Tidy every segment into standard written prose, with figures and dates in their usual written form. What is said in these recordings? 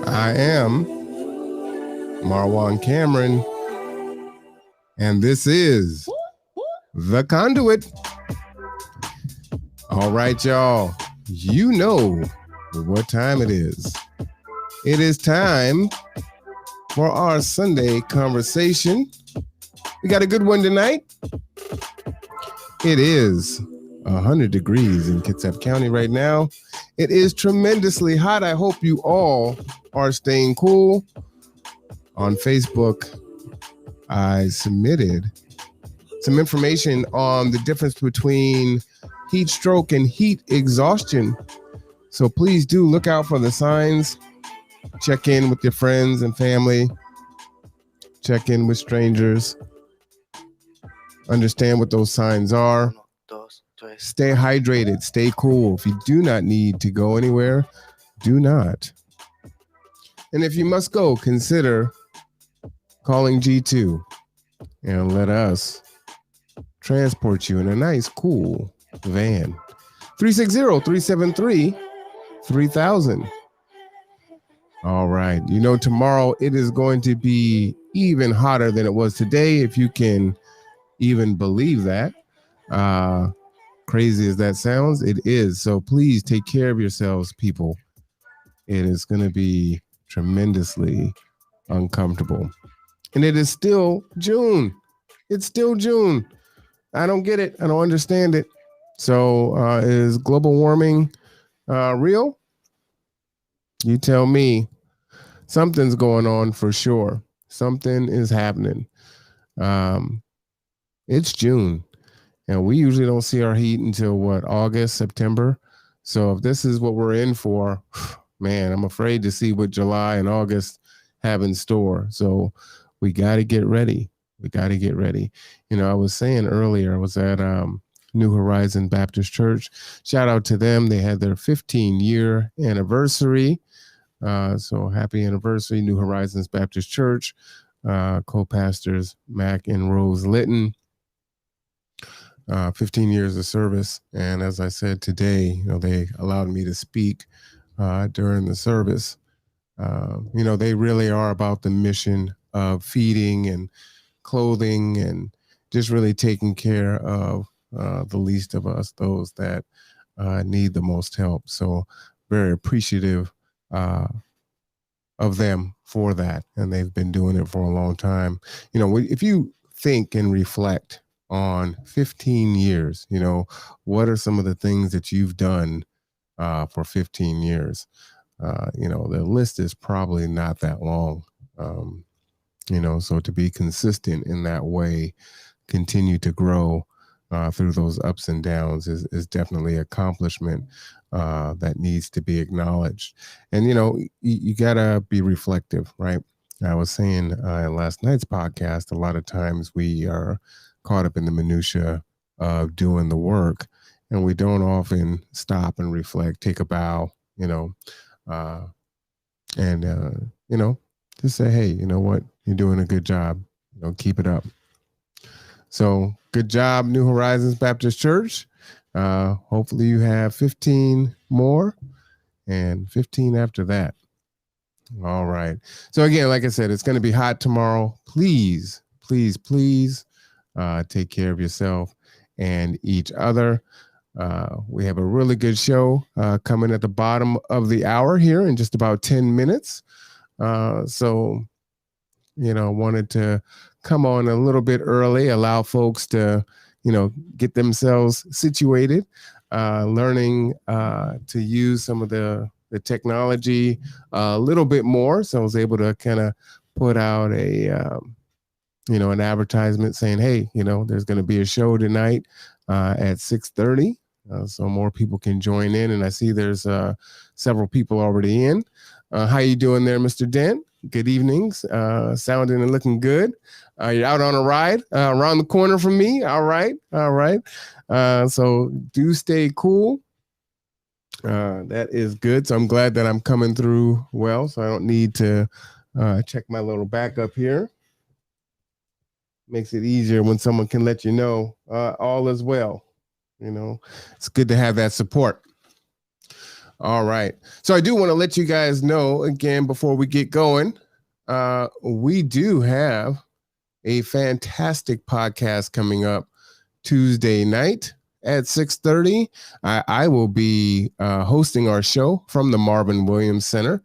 I am Marwan Cameron, and this is The Conduit. All right, y'all. You know what time it is. It is time for our Sunday conversation. We got a good one tonight. It is 100 degrees in Kitsap County right now. It is tremendously hot. I hope you all are staying cool. On Facebook, I submitted some information on the difference between heat stroke and heat exhaustion. So please do look out for the signs. Check in with your friends and family. Check in with strangers. Understand what those signs are. Stay hydrated. Stay cool. If you do not need to go anywhere, do not. And if you must go, consider calling G2 and let us transport you in a nice, cool van. 360-373-3000. All right. You know, tomorrow it is going to be even hotter than it was today, if you can even believe that. Crazy as that sounds, it is. So please take care of yourselves, people. It is going to be tremendously uncomfortable. And it is still June. It's still June. I don't get it. I don't understand it. So is global warming real? You tell me. Something's going on for sure. Something is happening. It's June. And we usually don't see our heat until August, September. So if this is what we're in for, man, I'm afraid to see what July and August have in store. So we got to get ready. We got to get ready. You know, I was saying earlier, I was at New Horizon Baptist Church. Shout out to them. They had their 15-year anniversary. So happy anniversary, New Horizons Baptist Church. Co-pastors Mac and Rose Litton. 15 years of service. And as I said today, you know, they allowed me to speak during the service. You know, they really are about the mission of feeding and clothing and just really taking care of the least of us, those that need the most help. So very appreciative of them for that. And they've been doing it for a long time. You know, if you think and reflect on 15 years, you know, what are some of the things that you've done for 15 years? You know, the list is probably not that long. You know, so to be consistent in that way, continue to grow through those ups and downs is definitely an accomplishment that needs to be acknowledged. And, you know, you got to be reflective, right? I was saying in last night's podcast, a lot of times we are caught up in the minutia of doing the work, and we don't often stop and reflect, take a bow, you know, and you know, just say, hey, you know what, you're doing a good job, you know, keep it up. So good job, New Horizons Baptist Church. Hopefully you have 15 more and 15 after that. All right. So again, like I said, it's going to be hot tomorrow. Please, please, please take care of yourself and each other. We have a really good show coming at the bottom of the hour here in just about 10 minutes. So, you know, wanted to come on a little bit early, allow folks to, you know, get themselves situated, learning to use some of the technology a little bit more. So I was able to kind of put out a, you know, an advertisement saying, hey, you know, there's going to be a show tonight at 6:30. So more people can join in. And I see there's several people already in. How you doing there, Mr. Dent? Good evenings. Sounding and looking good. You're out on a ride around the corner from me. All right. All right. So do stay cool. That is good. So I'm glad that I'm coming through well. So I don't need to check my little backup here. Makes it easier when someone can let you know all is well. You know, it's good to have that support. All right. So I do want to let you guys know again before we get going. We do have a fantastic podcast coming up Tuesday night at 6:30. I will be hosting our show from the Marvin Williams Center,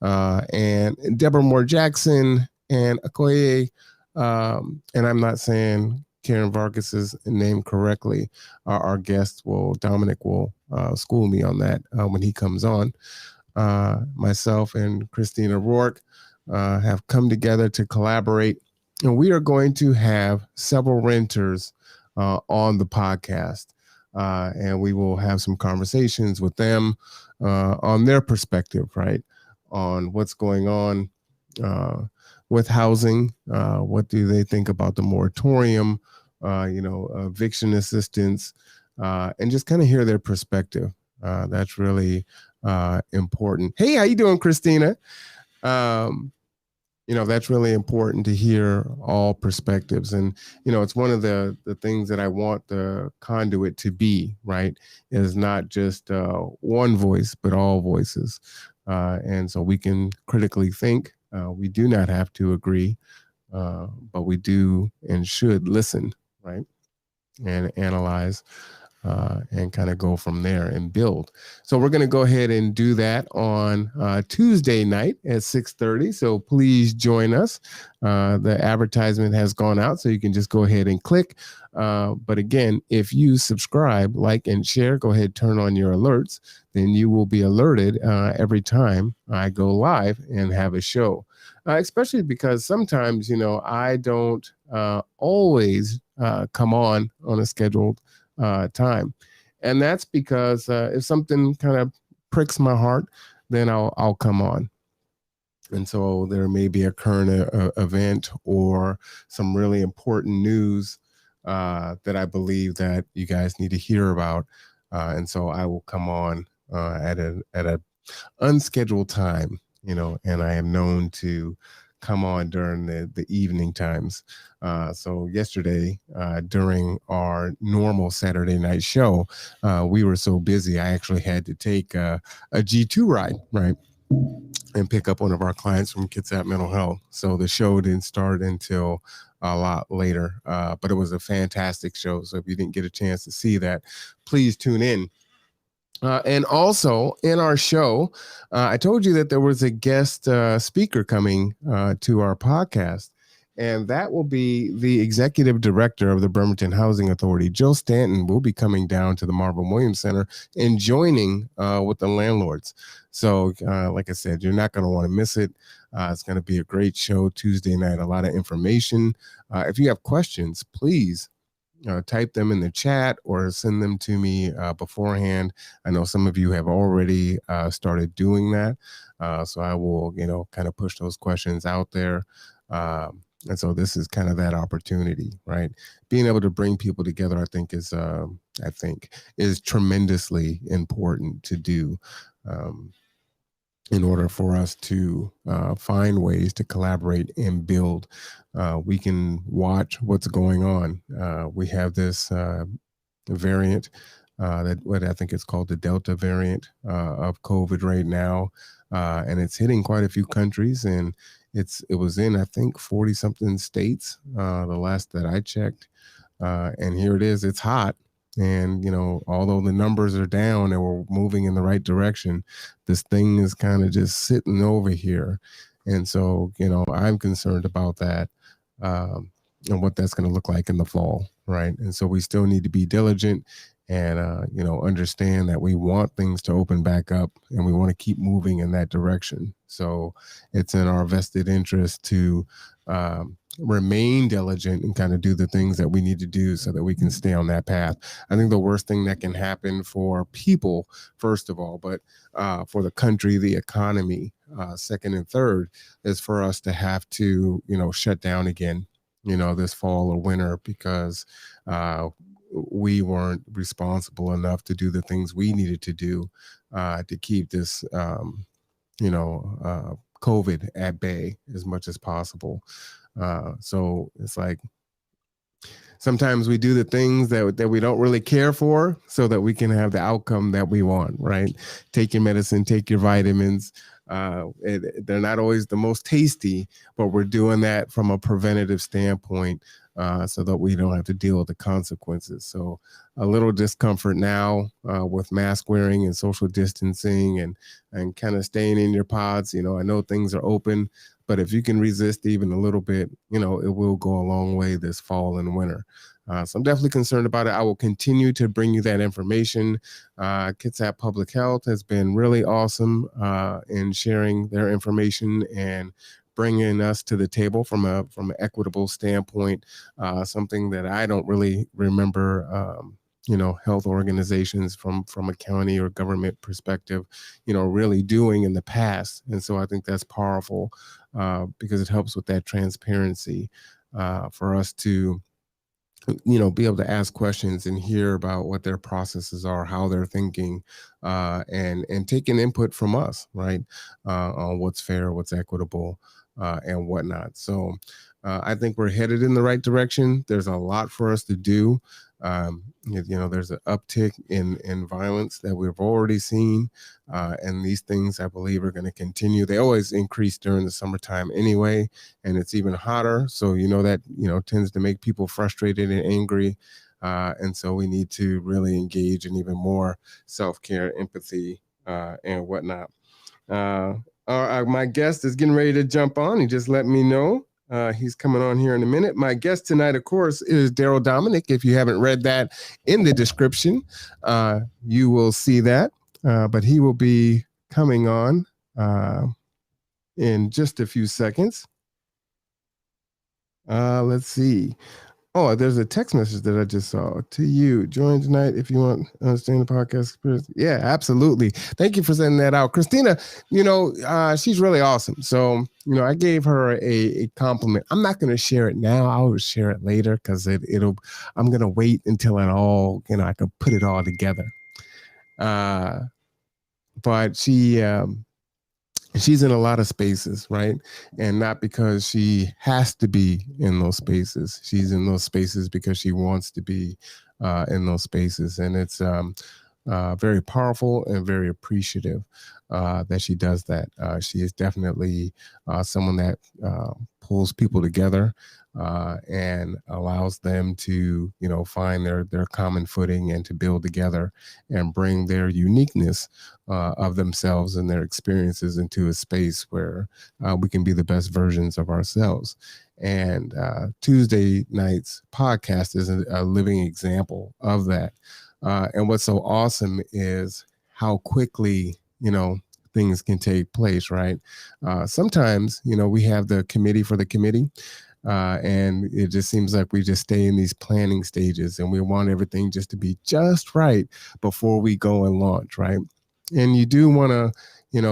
and Deborah Moore Jackson and Okoye, and I'm not saying Karen Vargas's name correctly. Our guest Dominic will school me on that when he comes on. Myself and Christina Rourke have come together to collaborate, and we are going to have several renters on the podcast. And we will have some conversations with them on their perspective, right? On what's going on with housing. What do they think about the moratorium, eviction assistance, and just kind of hear their perspective. That's really important. Hey, how you doing, Christina? That's really important to hear all perspectives. And, it's one of the things that I want the Conduit to be, right? Is not just one voice, but all voices. And so we can critically think. We do not have to agree, but we do and should listen, right? And analyze. And kind of go from there and build. So we're going to go ahead and do that on Tuesday night at 6:30. So please join us. The advertisement has gone out, so you can just go ahead and click. But again, if you subscribe, like, and share, go ahead, turn on your alerts. Then you will be alerted every time I go live and have a show. Especially because sometimes, I don't always come on a scheduled time, and that's because if something kind of pricks my heart, then I'll come on. And so there may be a current event or some really important news that I believe that you guys need to hear about, and so I will come on at a unscheduled time, and I am known to come on during the evening times. So yesterday, during our normal Saturday night show, we were so busy, I actually had to take a G2 ride, right? And pick up one of our clients from Kitsap Mental Health. So the show didn't start until a lot later, but it was a fantastic show. So if you didn't get a chance to see that, please tune in. And also in our show, I told you that there was a guest speaker coming to our podcast, and that will be the executive director of the Bremerton Housing Authority. Joe Stanton will be coming down to the Marvin Williams Center and joining with the landlords. So like I said, you're not going to want to miss it. It's going to be a great show Tuesday night, a lot of information. If you have questions, please type them in the chat or send them to me beforehand. I know some of you have already started doing that. So I will, kind of push those questions out there. And so this is kind of that opportunity, right? Being able to bring people together, I think is tremendously important to do. In order for us to find ways to collaborate and build, we can watch what's going on. We have this variant that what I think it's called the Delta variant of COVID right now, and it's hitting quite a few countries, and it was in, I think, 40 something states the last that I checked, and here it is. It's hot. And, although the numbers are down and we're moving in the right direction, this thing is kind of just sitting over here. And so, I'm concerned about that and what that's going to look like in the fall. Right. And so we still need to be diligent and, understand that we want things to open back up and we want to keep moving in that direction. So it's in our vested interest to remain diligent and kind of do the things that we need to do so that we can stay on that path. I think the worst thing that can happen for people, first of all, but for the country, the economy, second and third, is for us to have to, shut down again, this fall or winter because we weren't responsible enough to do the things we needed to do to keep this, COVID at bay as much as possible. So it's sometimes we do the things that we don't really care for so that we can have the outcome that we want, right? Take your medicine, take your vitamins. They're not always the most tasty, but we're doing that from a preventative standpoint so that we don't have to deal with the consequences. So a little discomfort now with mask wearing and social distancing and kind of staying in your pods. I know things are open, but if you can resist even a little bit, it will go a long way this fall and winter. So I'm definitely concerned about it. I will continue to bring you that information. Kitsap Public Health has been really awesome in sharing their information and bringing us to the table from an equitable standpoint, something that I don't really remember. Health organizations from a county or government perspective, really doing in the past. And so I think that's powerful because it helps with that transparency for us to be able to ask questions and hear about what their processes are, how they're thinking, and taking input from us, right, on what's fair, what's equitable, and whatnot. So I think we're headed in the right direction. There's a lot for us to do. There's an uptick in violence that we've already seen, and these things I believe are going to continue. They always increase during the summertime anyway, and it's even hotter. So that tends to make people frustrated and angry, and so we need to really engage in even more self-care, empathy, and whatnot. My guest is getting ready to jump on. He just let me know. He's coming on here in a minute. My guest tonight, of course, is Darrell Dominic. If you haven't read that in the description, you will see that. But he will be coming on in just a few seconds. Let's see. Oh, there's a text message that I just saw to you. Join tonight if you want to understand the podcast experience. Yeah, absolutely. Thank you for sending that out. Christina, she's really awesome. So, I gave her a compliment. I'm not going to share it now. I will share it later because I'm going to wait until it all, I can put it all together. But she's in a lot of spaces, right? And not because she has to be in those spaces. She's in those spaces because she wants to be in those spaces. And it's very powerful and very appreciative that she does that. She is definitely someone that pulls people together and allows them to, find their common footing and to build together and bring their uniqueness of themselves and their experiences into a space where we can be the best versions of ourselves. And Tuesday night's podcast is a living example of that. And what's so awesome is how quickly, things can take place, right? Sometimes, we have the committee for the committee. And it just seems like we just stay in these planning stages and we want everything just to be just right before we go and launch, right? And you do want to,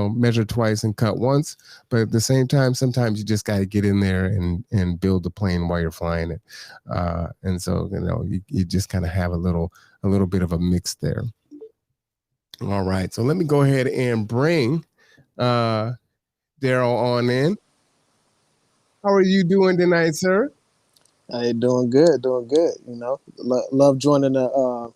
measure twice and cut once, but at the same time, sometimes you just got to get in there and build the plane while you're flying it. And so, you just kind of have a little bit of a mix there. All right. So let me go ahead and bring Darrell on in. How are you doing tonight, sir? Hey, doing good. Love joining a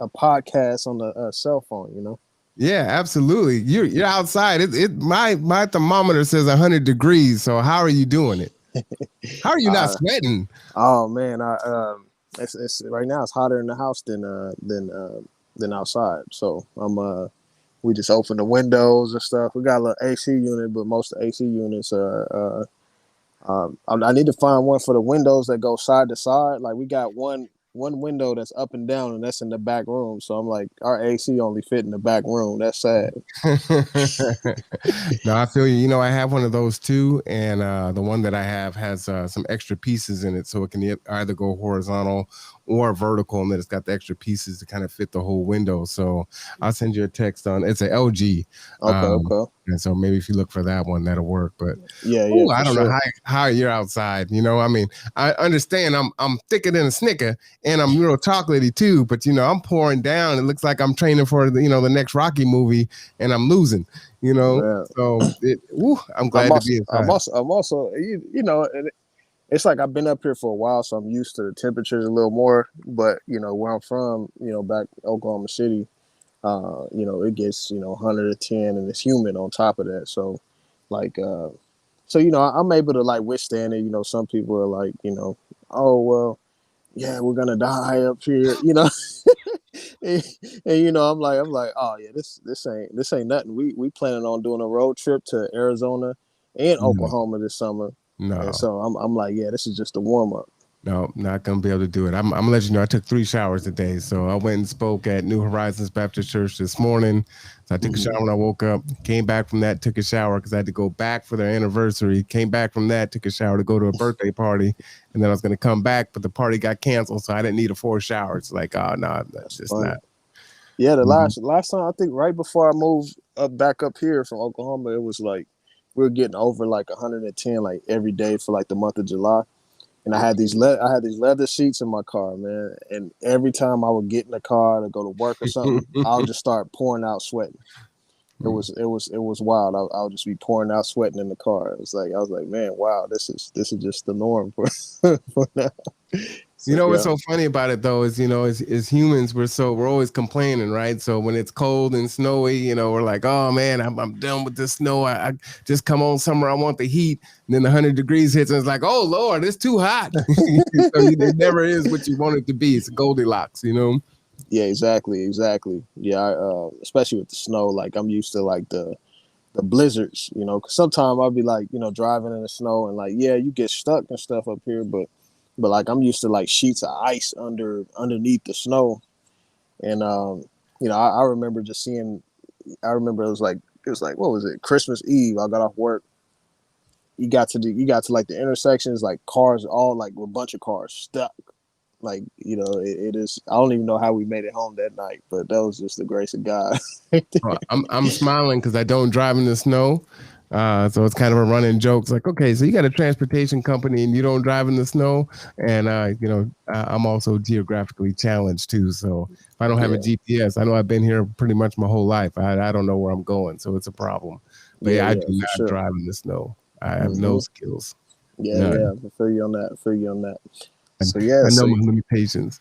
podcast on the cell phone. Yeah, absolutely. You're outside. My thermometer says 100 degrees. So how are you doing it? How are you not sweating? Oh man, it's right now it's hotter in the house than outside. So we just open the windows and stuff. We got a little AC unit, but most of the AC units are. I need to find one for the windows that go side to side. Like we got one window that's up and down, and that's in the back room. So I'm like, our AC only fit in the back room. That's sad. No, I feel you. I have one of those too, and the one that I have has some extra pieces in it, so it can either go horizontal or vertical, and then it's got the extra pieces to kind of fit the whole window. So I'll send you a text on. It's an LG. Okay. And so maybe if you look for that one, that'll work. But yeah, I don't know how you're outside. I mean, I understand I'm thicker than a Snicker, and I'm real chocolatey too. But I'm pouring down. It looks like I'm training for the next Rocky movie, and I'm losing. Yeah. So I'm glad to be inside. I'm also it's like I've been up here for a while, so I'm used to the temperatures a little more. But where I'm from, back Oklahoma City, it gets 110 and it's humid on top of that. So, like, I'm able to like withstand it. Some people are like, oh well, yeah, we're gonna die up here, and, I'm like, oh yeah, this ain't nothing. We planning on doing a road trip to Arizona and No, Oklahoma this summer, and no. so I'm like, yeah, this is just a warm up. No, not gonna be able to do it. I'm gonna let you know. I took 3 showers today, so I went and spoke at New Horizons Baptist Church this morning. So I took a shower when I woke up. Came back from that, took a shower because I had to go back for their anniversary. Came back from that, took a shower to go to a birthday party, and then I was gonna come back, but the party got canceled, so I didn't need a 4 shower. It's like, oh no, that's That's just funny. not. Yeah, the Mhm. last time, I think right before I moved back up here from Oklahoma, it was like we were getting over like 110 like every day for like the month of July. And I had these leather seats in my car, man. And every time I would get in the car to go to work or something, I'll just start pouring out sweating. It was wild. I'll just be pouring out sweating in the car. It was like I was like, man, wow, this is just the norm for for now. You So know what's yeah, so funny about it though is as humans we're always complaining, right? So when it's cold and snowy, we're like, oh man, I'm done with this snow. I just come on summer, I want the heat. And then the 100 degrees hits and it's like, oh Lord, it's too hot. So it never is what you want it to be. It's Goldilocks. yeah, exactly. Yeah, especially with the snow. Like I'm used to like the blizzards. 'Cause sometimes I'll be like driving in the snow and like yeah, you get stuck and stuff up here, but like I'm used to like sheets of ice underneath the snow. And I remember just seeing. I remember it was like what was it? Christmas Eve. I got off work. You got to like the intersections, like cars, all like a bunch of cars stuck. Like it is. I don't even know how we made it home that night, but that was just the grace of God. Well, I'm smiling because I don't drive in the snow. So it's kind of a running joke. It's like, okay, so you got a transportation company and you don't drive in the snow, and I'm also geographically challenged too. So if I don't have a Yeah, GPS, I know I've been here pretty much my whole life. I don't know where I'm going, so it's a problem. But yeah, I do yeah, for not sure. drive in the snow. I have no hmm skills, Yeah. none. I feel you on that. I feel you on that. And So yeah. I know So my limitations.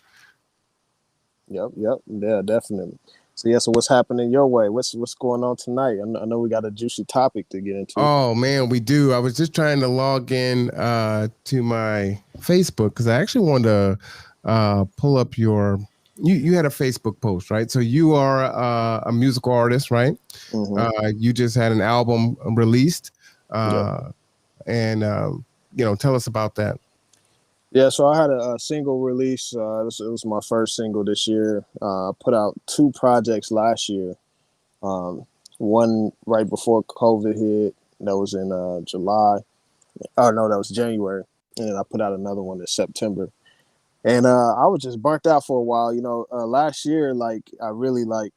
yep. Yeah, definitely. So yeah. So what's happening your way? What's going on tonight? I know we got a juicy topic to get into. Oh man, we do. I was just trying to log in to my Facebook because I actually wanted to pull up you had a Facebook post, right? So you are a musical artist, right? hmm You just had an album released, Yep. and tell us about that. Yeah, so I had a single release. It was my first single this year. I put out two projects last year. One right before COVID hit. That was in July. Oh no, that was January. And then I put out another one in September. And I was just burnt out for a while. Last year, like I really like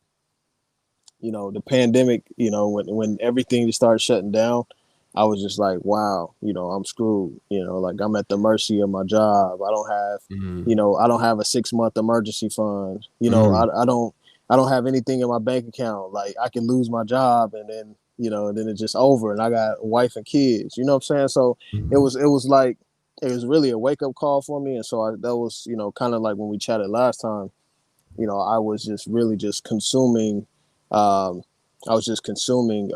the pandemic, when everything just started shutting down, I was just like, wow, I'm screwed. Like I'm at the mercy of my job. Mm-hmm. I don't have a 6 month emergency fund. Mm-hmm. I don't have anything in my bank account. Like I can lose my job and then it's just over. And I got a wife and kids. You know what I'm saying? So it was like it was really a wake up call for me. And so that was kind of like when we chatted last time. I was just really just consuming. Um, I was just consuming,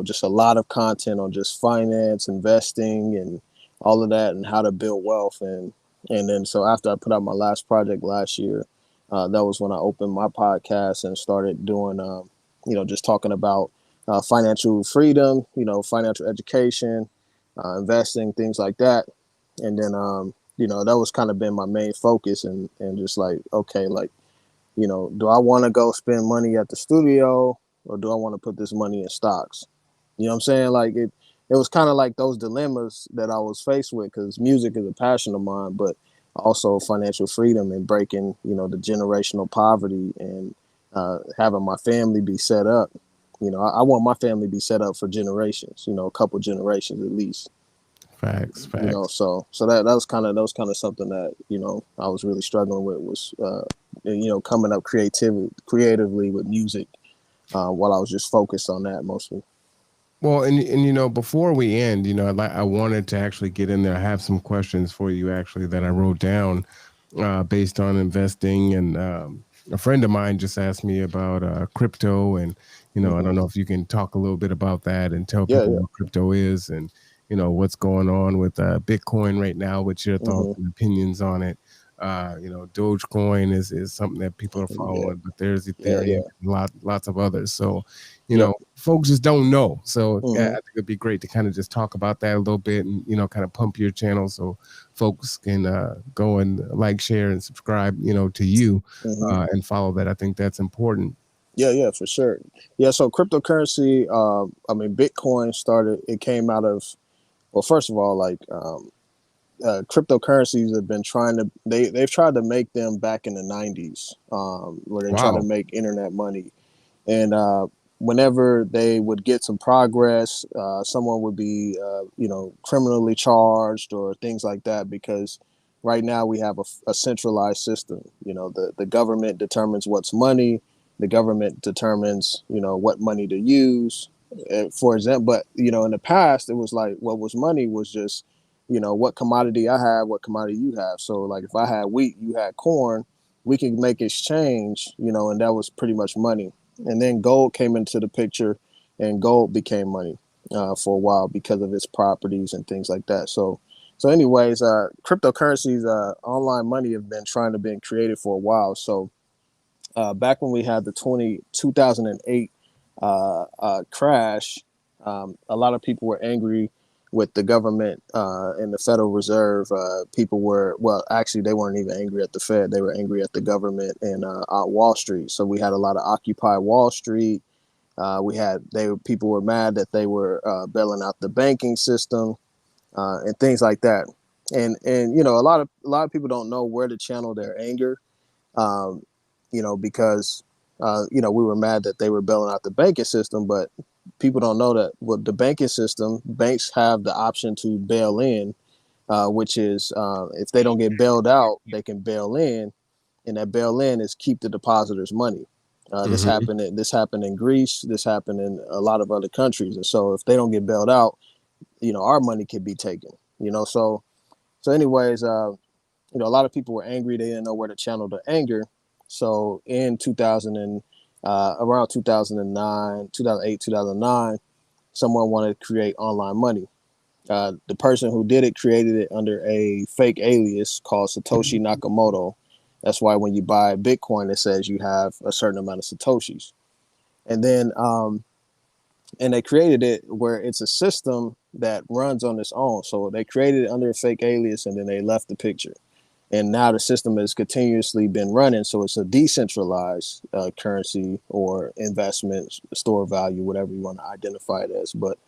just a lot of content on just finance, investing, and all of that, and how to build wealth. And then so after I put out my last project last year, that was when I opened my podcast and started doing, just talking about financial freedom, financial education, investing, things like that. And then, that was kind of been my main focus, and just like, okay, like do I want to go spend money at the studio or do I want to put this money in stocks? You know what I'm saying? Like it was kind of like those dilemmas that I was faced with because music is a passion of mine, but also financial freedom and breaking, the generational poverty and having my family be set up. I want my family to be set up for generations, a couple generations at least. Facts, you know facts. so so that was kind of something that I was really struggling with was coming up creatively with music while I was just focused on that mostly. Well, and before we end, I wanted to actually get in there. I have some questions for you actually that I wrote down based on investing, and a friend of mine just asked me about crypto, and I Hmm. don't know if you can talk a little bit about that and tell Yeah, people yeah. what crypto is, and what's going on with Bitcoin right now. What's your thoughts Hmm. and opinions on it? Dogecoin is something that people are Yeah, following, but there's yeah, Ethereum, yeah. lots of others. So Yep. folks just don't know. So yeah, I Hmm. think it'd be great to kind of just talk about that a little bit and, kind of pump your channel so folks can go and like, share, and subscribe, to you Hmm. and follow that. I think that's important. Yeah, yeah, for sure. Yeah, so cryptocurrency, I mean, Bitcoin started. It came out of, well, first of all, like cryptocurrencies have been trying to they've tried to make them back in the 90s, where they try to Wow. make internet money. And whenever they would get some progress, someone would be criminally charged or things like that, because right now we have a centralized system. The government determines what's money. The government determines what money to use, for example. But in the past it was like what was money was just what commodity I have, what commodity you have. So like if I had wheat, you had corn, we could make exchange, and that was pretty much money. And then gold came into the picture, and gold became money for a while because of its properties and things like that. So anyways, cryptocurrencies, online money have been trying to be created for a while. So back when we had the 2008 crash, a lot of people were angry with the government and the Federal Reserve. People were, well, actually, they weren't even angry at the Fed. They were angry at the government and Wall Street. So we had a lot of Occupy Wall Street. People were mad that they were bailing out the banking system and things like that. And a lot of people don't know where to channel their anger, um, because we were mad that they were bailing out the banking system, but people don't know that with the banking system, banks have the option to bail in, which is if they don't get bailed out, they can bail in, and that bail in is keep the depositors' money. This Hmm. happened. This happened in Greece. This happened in a lot of other countries, and so if they don't get bailed out, our money could be taken. So anyways, a lot of people were angry. They didn't know where to channel the anger. So in 2000 and around 2009, 2008, 2009, someone wanted to create online money. The person who did it created it under a fake alias called Satoshi Nakamoto. That's why when you buy Bitcoin, it says you have a certain amount of Satoshis. And then, and they created it where it's a system that runs on its own. So they created it under a fake alias, and then they left the picture. And now the system has continuously been running, so it's a decentralized currency or investment store of value, whatever you want to identify it as, but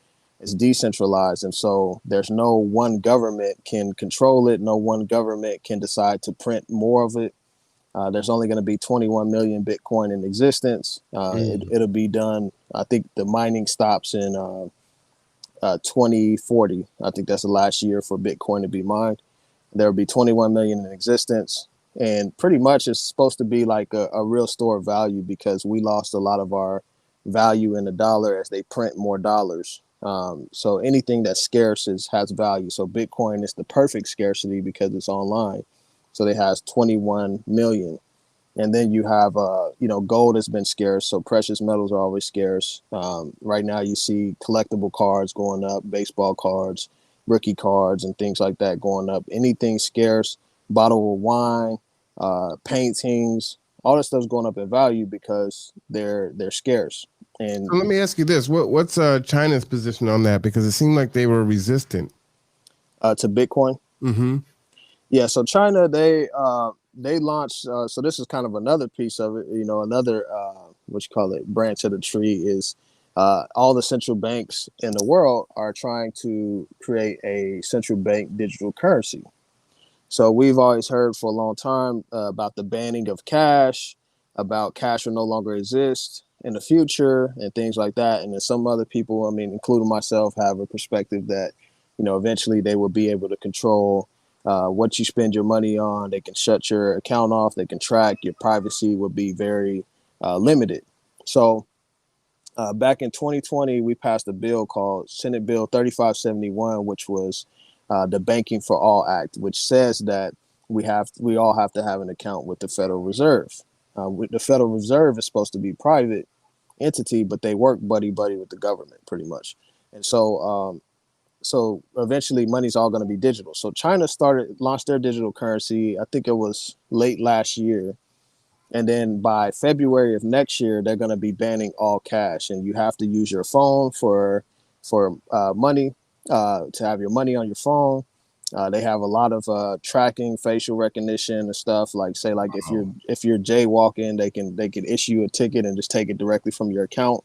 it's decentralized, and so there's no one government can control it. No one government can decide to print more of it. There's only going to be 21 million Bitcoin in existence. Mm. It'll be done. I think the mining stops in 2040. I think that's the last year for Bitcoin to be mined. There will be 21 million in existence, and pretty much it's supposed to be like a real store of value, because we lost a lot of our value in the dollar as they print more dollars. So anything that's scarce has value. So Bitcoin is the perfect scarcity because it's online. So it has 21 million. And then you have gold has been scarce, so precious metals are always scarce. Right now you see collectible cards going up, baseball cards, rookie cards, and things like that going up. Anything scarce, bottle of wine, paintings, all this stuff's going up in value because they're scarce. And So let me ask you this: what's China's position on that? Because it seemed like they were resistant. to Bitcoin. Hmm. Yeah, so China, they launched. So this is kind of another piece of it. Another what you call it branch of the tree is all the central banks in the world are trying to create a central bank digital currency. So we've always heard for a long time about the banning of cash, about cash will no longer exist in the future, and things like that. And then some other people, I mean, including myself, have a perspective that eventually they will be able to control what you spend your money on. They can shut your account off. They can track your privacy. Will be very limited. So back in 2020, we passed a bill called Senate Bill 3571, which was the Banking for All Act, which says that we all have to have an account with the Federal Reserve. The Federal Reserve is supposed to be private entity, but they work buddy buddy with the government pretty much. And so eventually money's all going to be digital. So China launched their digital currency. I think it was late last year. And then by February of next year, they're going to be banning all cash, and you have to use your phone for money, to have your money on your phone. They have a lot of tracking, facial recognition and stuff. Like say, like if you're jaywalking, they can issue you a ticket and just take it directly from your account.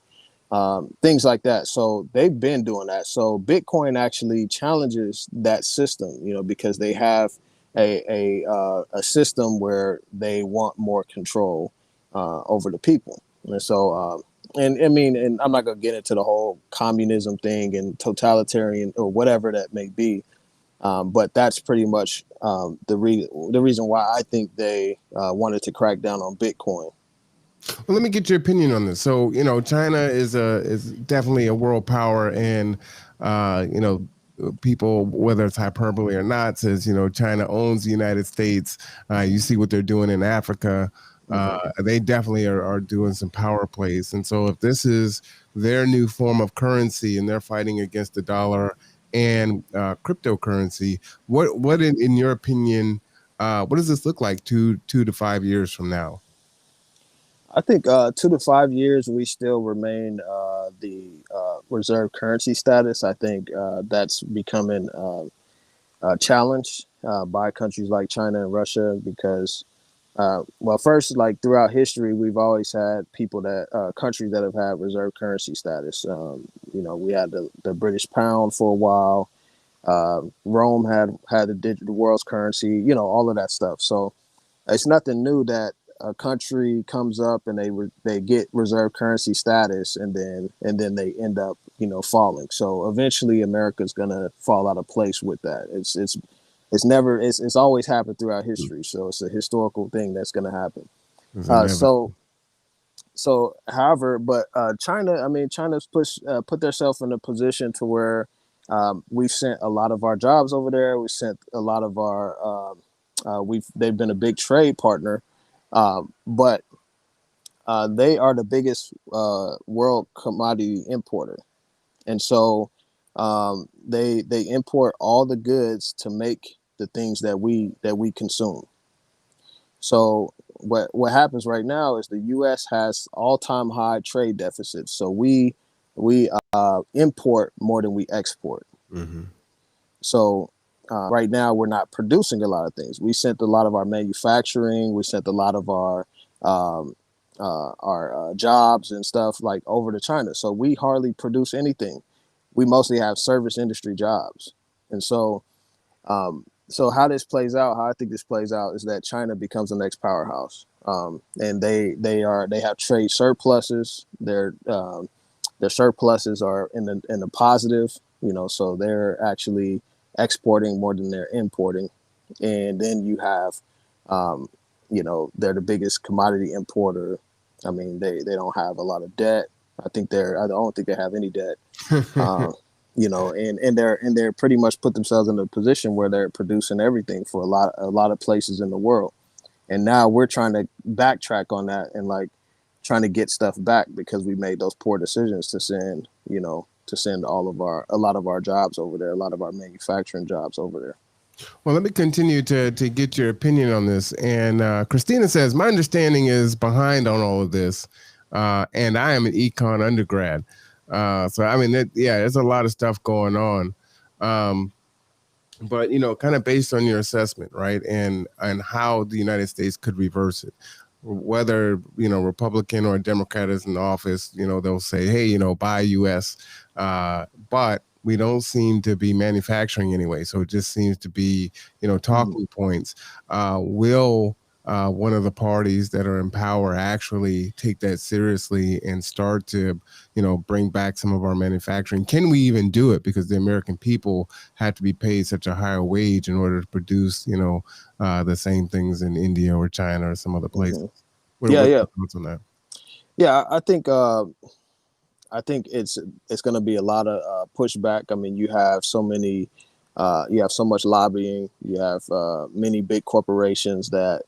Things like that. So they've been doing that. So Bitcoin actually challenges that system, because they have a system where they want more control over the people. And so, and I mean, and I'm not going to get into the whole communism thing and totalitarian or whatever that may be. But that's pretty much the reason why I think they wanted to crack down on Bitcoin. Well, let me get your opinion on this. So, China is definitely a world power, and people, whether it's hyperbole or not, says China owns the United States. You see what they're doing in Africa. They definitely are doing some power plays, and so if this is their new form of currency and they're fighting against the dollar and cryptocurrency, what in your opinion, what does this look like 2 to 5 years from now? I think 2 to 5 years, we still remain the reserve currency status. I think that's becoming challenged by countries like China and Russia because, well, first, like throughout history, we've always had countries that have had reserve currency status. We had the British pound for a while. Rome had the world's currency, all of that stuff. So it's nothing new that a country comes up and they get reserve currency status and then they end up falling. So eventually America's gonna fall out of place with that. It's always happened throughout history. So it's a historical thing that's gonna happen. However, but China's put themselves in a position to where we've sent a lot of our jobs over there. We sent a lot of our they've been a big trade partner. But they are the biggest world commodity importer, and so they import all the goods to make the things that we consume. So what happens right now is the U.S. has all-time high trade deficits. So we import more than we export. Mm-hmm. So right now, we're not producing a lot of things. We sent a lot of our manufacturing. We sent a lot of our jobs and stuff like over to China. So we hardly produce anything. We mostly have service industry jobs. And so how this plays out, how I think this plays out, is that China becomes the next powerhouse. And they have trade surpluses. Their surpluses are in the positive. So they're actually exporting more than they're importing. And then you have, they're the biggest commodity importer. I mean, they don't have a lot of debt. I don't think they have any debt. And they're pretty much put themselves in a position where they're producing everything for a lot of places in the world. And now we're trying to backtrack on that and like trying to get stuff back because we made those poor decisions to send a lot of our jobs over there, a lot of our manufacturing jobs over there. Well, let me continue to get your opinion on this. And Christina says, my understanding is behind on all of this, and I am an econ undergrad. So, I mean, there's a lot of stuff going on. But, kind of based on your assessment, right, and how the United States could reverse it. Whether, Republican or Democrat is in office, they'll say, hey, buy U.S., but we don't seem to be manufacturing anyway. So it just seems to be, talking points. Will one of the parties that are in power actually take that seriously and start to, bring back some of our manufacturing? Can we even do it? Because the American people have to be paid such a higher wage in order to produce, the same things in India or China or some other places. Mm-hmm. What are your thoughts on that? Yeah, I think I think it's going to be a lot of pushback. I mean, you have so many, you have so much lobbying. You have many big corporations that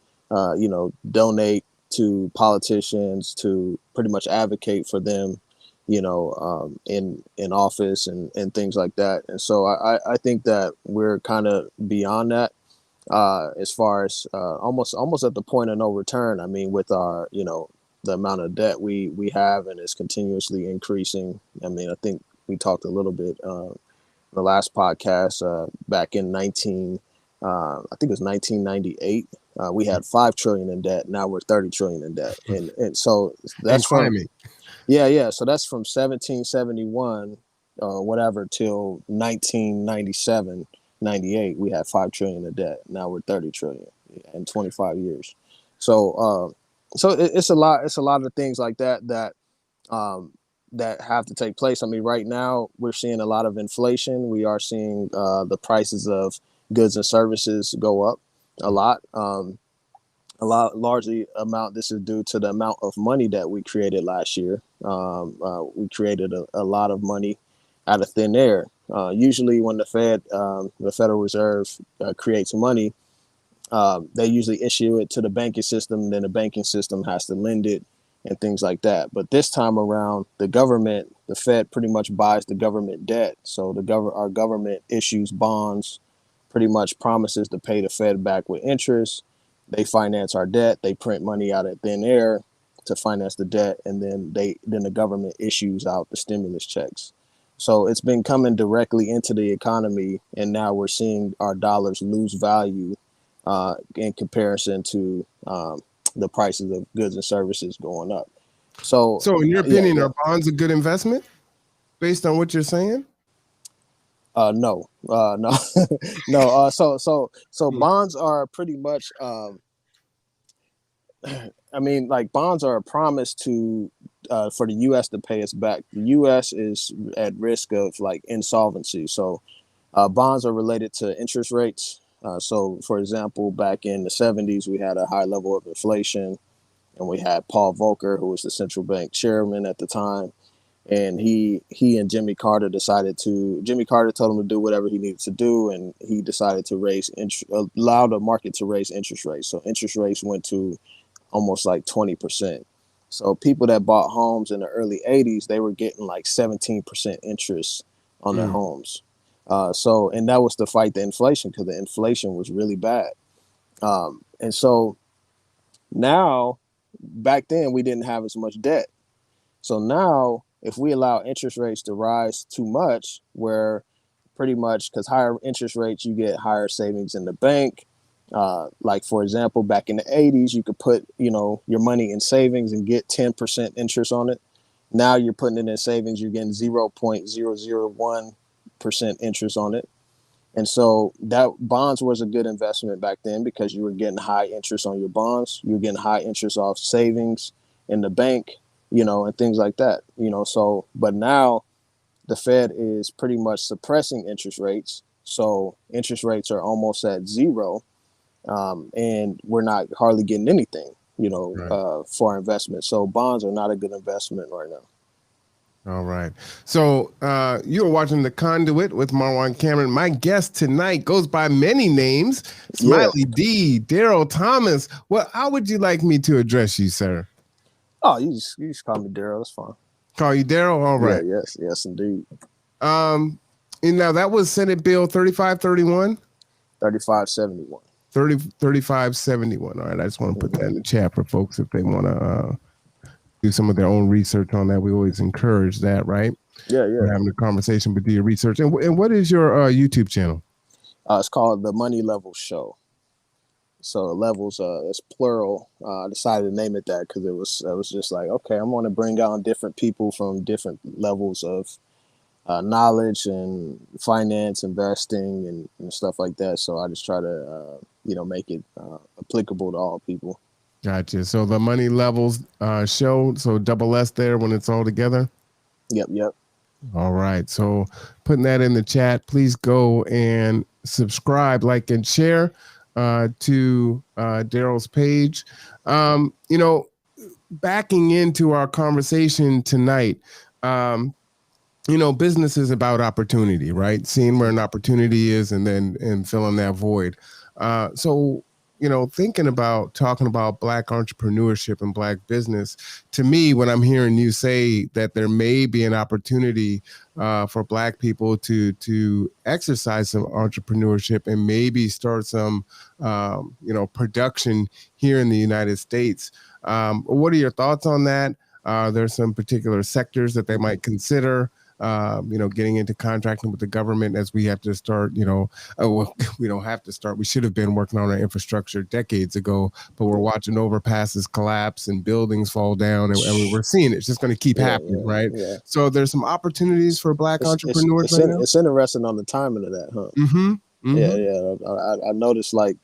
donate to politicians to pretty much advocate for them, in office and things like that. And so I think that we're kind of beyond that, as far as almost at the point of no return. I mean, with our the amount of debt we have, and it's continuously increasing. I mean, I think we talked a little bit the last podcast, back in I think it was 1998. We had 5 trillion in debt. Now we're 30 trillion in debt, and so that's And from climbing. yeah. So that's from 1771, whatever, till 1997, 98. We had 5 trillion in debt. Now we're 30 trillion in 25 years. So it's a lot. It's a lot of things like um, that have to take place. I mean, right now we're seeing a lot of inflation. We are seeing the prices of goods and services go up a lot. Largely amount. This is due to the amount of money that we created last year. We created a lot of money out of thin air. Usually, when the Federal Reserve, creates money, they usually issue it to the banking system. Then the banking system has to lend it and things like that. But this time around, the Fed pretty much buys the government debt. So our government issues bonds, pretty much promises to pay the Fed back with interest. They finance our debt. They print money out of thin air to finance the debt, and then the government issues out the stimulus checks. So it's been coming directly into the economy, and now we're seeing our dollars lose value in comparison to the prices of goods and services going up. So, So, in your opinion, are bonds a good investment based on what you're saying? no, no, no. So bonds are pretty much. I mean, like, bonds are a promise for the U.S. to pay us back. The U.S. is at risk of like insolvency. So bonds are related to interest rates. So, for example, back in the 70s, we had a high level of inflation, and we had Paul Volcker, who was the central bank chairman at the time. And he and Jimmy Carter Jimmy Carter told him to do whatever he needed to do, and he decided to allow the market to raise interest rates. So interest rates went to almost like 20%. So people that bought homes in the early 80s, they were getting like 17% interest on their homes. And that was to fight the inflation, because the inflation was really bad. And so now, back then, we didn't have as much debt. So now, if we allow interest rates to rise too much, where pretty much, because higher interest rates, you get higher savings in the bank. Like, for example, back in the 80s, you could put, your money in savings and get 10% interest on it. Now you're putting it in savings, you're getting 0.001% interest on it. And so that bonds was a good investment back then, because you were getting high interest on your bonds. You were getting high interest off savings in the bank, and things like that, So, but now the Fed is pretty much suppressing interest rates. So interest rates are almost at zero. And we're not hardly getting anything, Right. for our investment. So bonds are not a good investment right now. All right. So you're watching The Conduit with Marwan Cameron. My guest tonight goes by many names. Yeah. Smiley D, Darrell Thomas. Well, how would you like me to address you, sir? Oh, you just call me Darrell. That's fine. Call you Darrell? All right. Yeah, yes, indeed. Now that was Senate Bill 3531? 3571. 3571. All right. I just want to put that in the chat for folks if they want to do some of their own research on that. We always encourage that, right? Yeah. We're having a conversation, but do your research. And what is your YouTube channel? It's called The Money Levels Show. So levels, it's plural. I decided to name it that because it was just like, okay, I want to bring on different people from different levels of knowledge and finance, investing, and stuff like that. So I just try to, make it applicable to all people. Gotcha. So The Money Levels Show. So double S there when it's all together. Yep. All right. So putting that in the chat, please go and subscribe, like, and share to Darrell's page. Backing into our conversation tonight, um, business is about opportunity, right? Seeing where an opportunity is and filling that void. So, thinking about talking about Black entrepreneurship and Black business, to me, when I'm hearing you say that there may be an opportunity for Black people to exercise some entrepreneurship and maybe start some, production here in the United States. What are your thoughts on that? There's some particular sectors that they might consider getting into contracting with the government as we have to start, well, we don't have to start. We should have been working on our infrastructure decades ago, but we're watching overpasses collapse and buildings fall down, and we're seeing it. It's just going to keep Yeah, happening, yeah, right? yeah. So there's some opportunities for Black entrepreneurs right now. It's interesting on the timing of that, huh? Mm-hmm. Yeah, Mm-hmm. yeah. I noticed, like,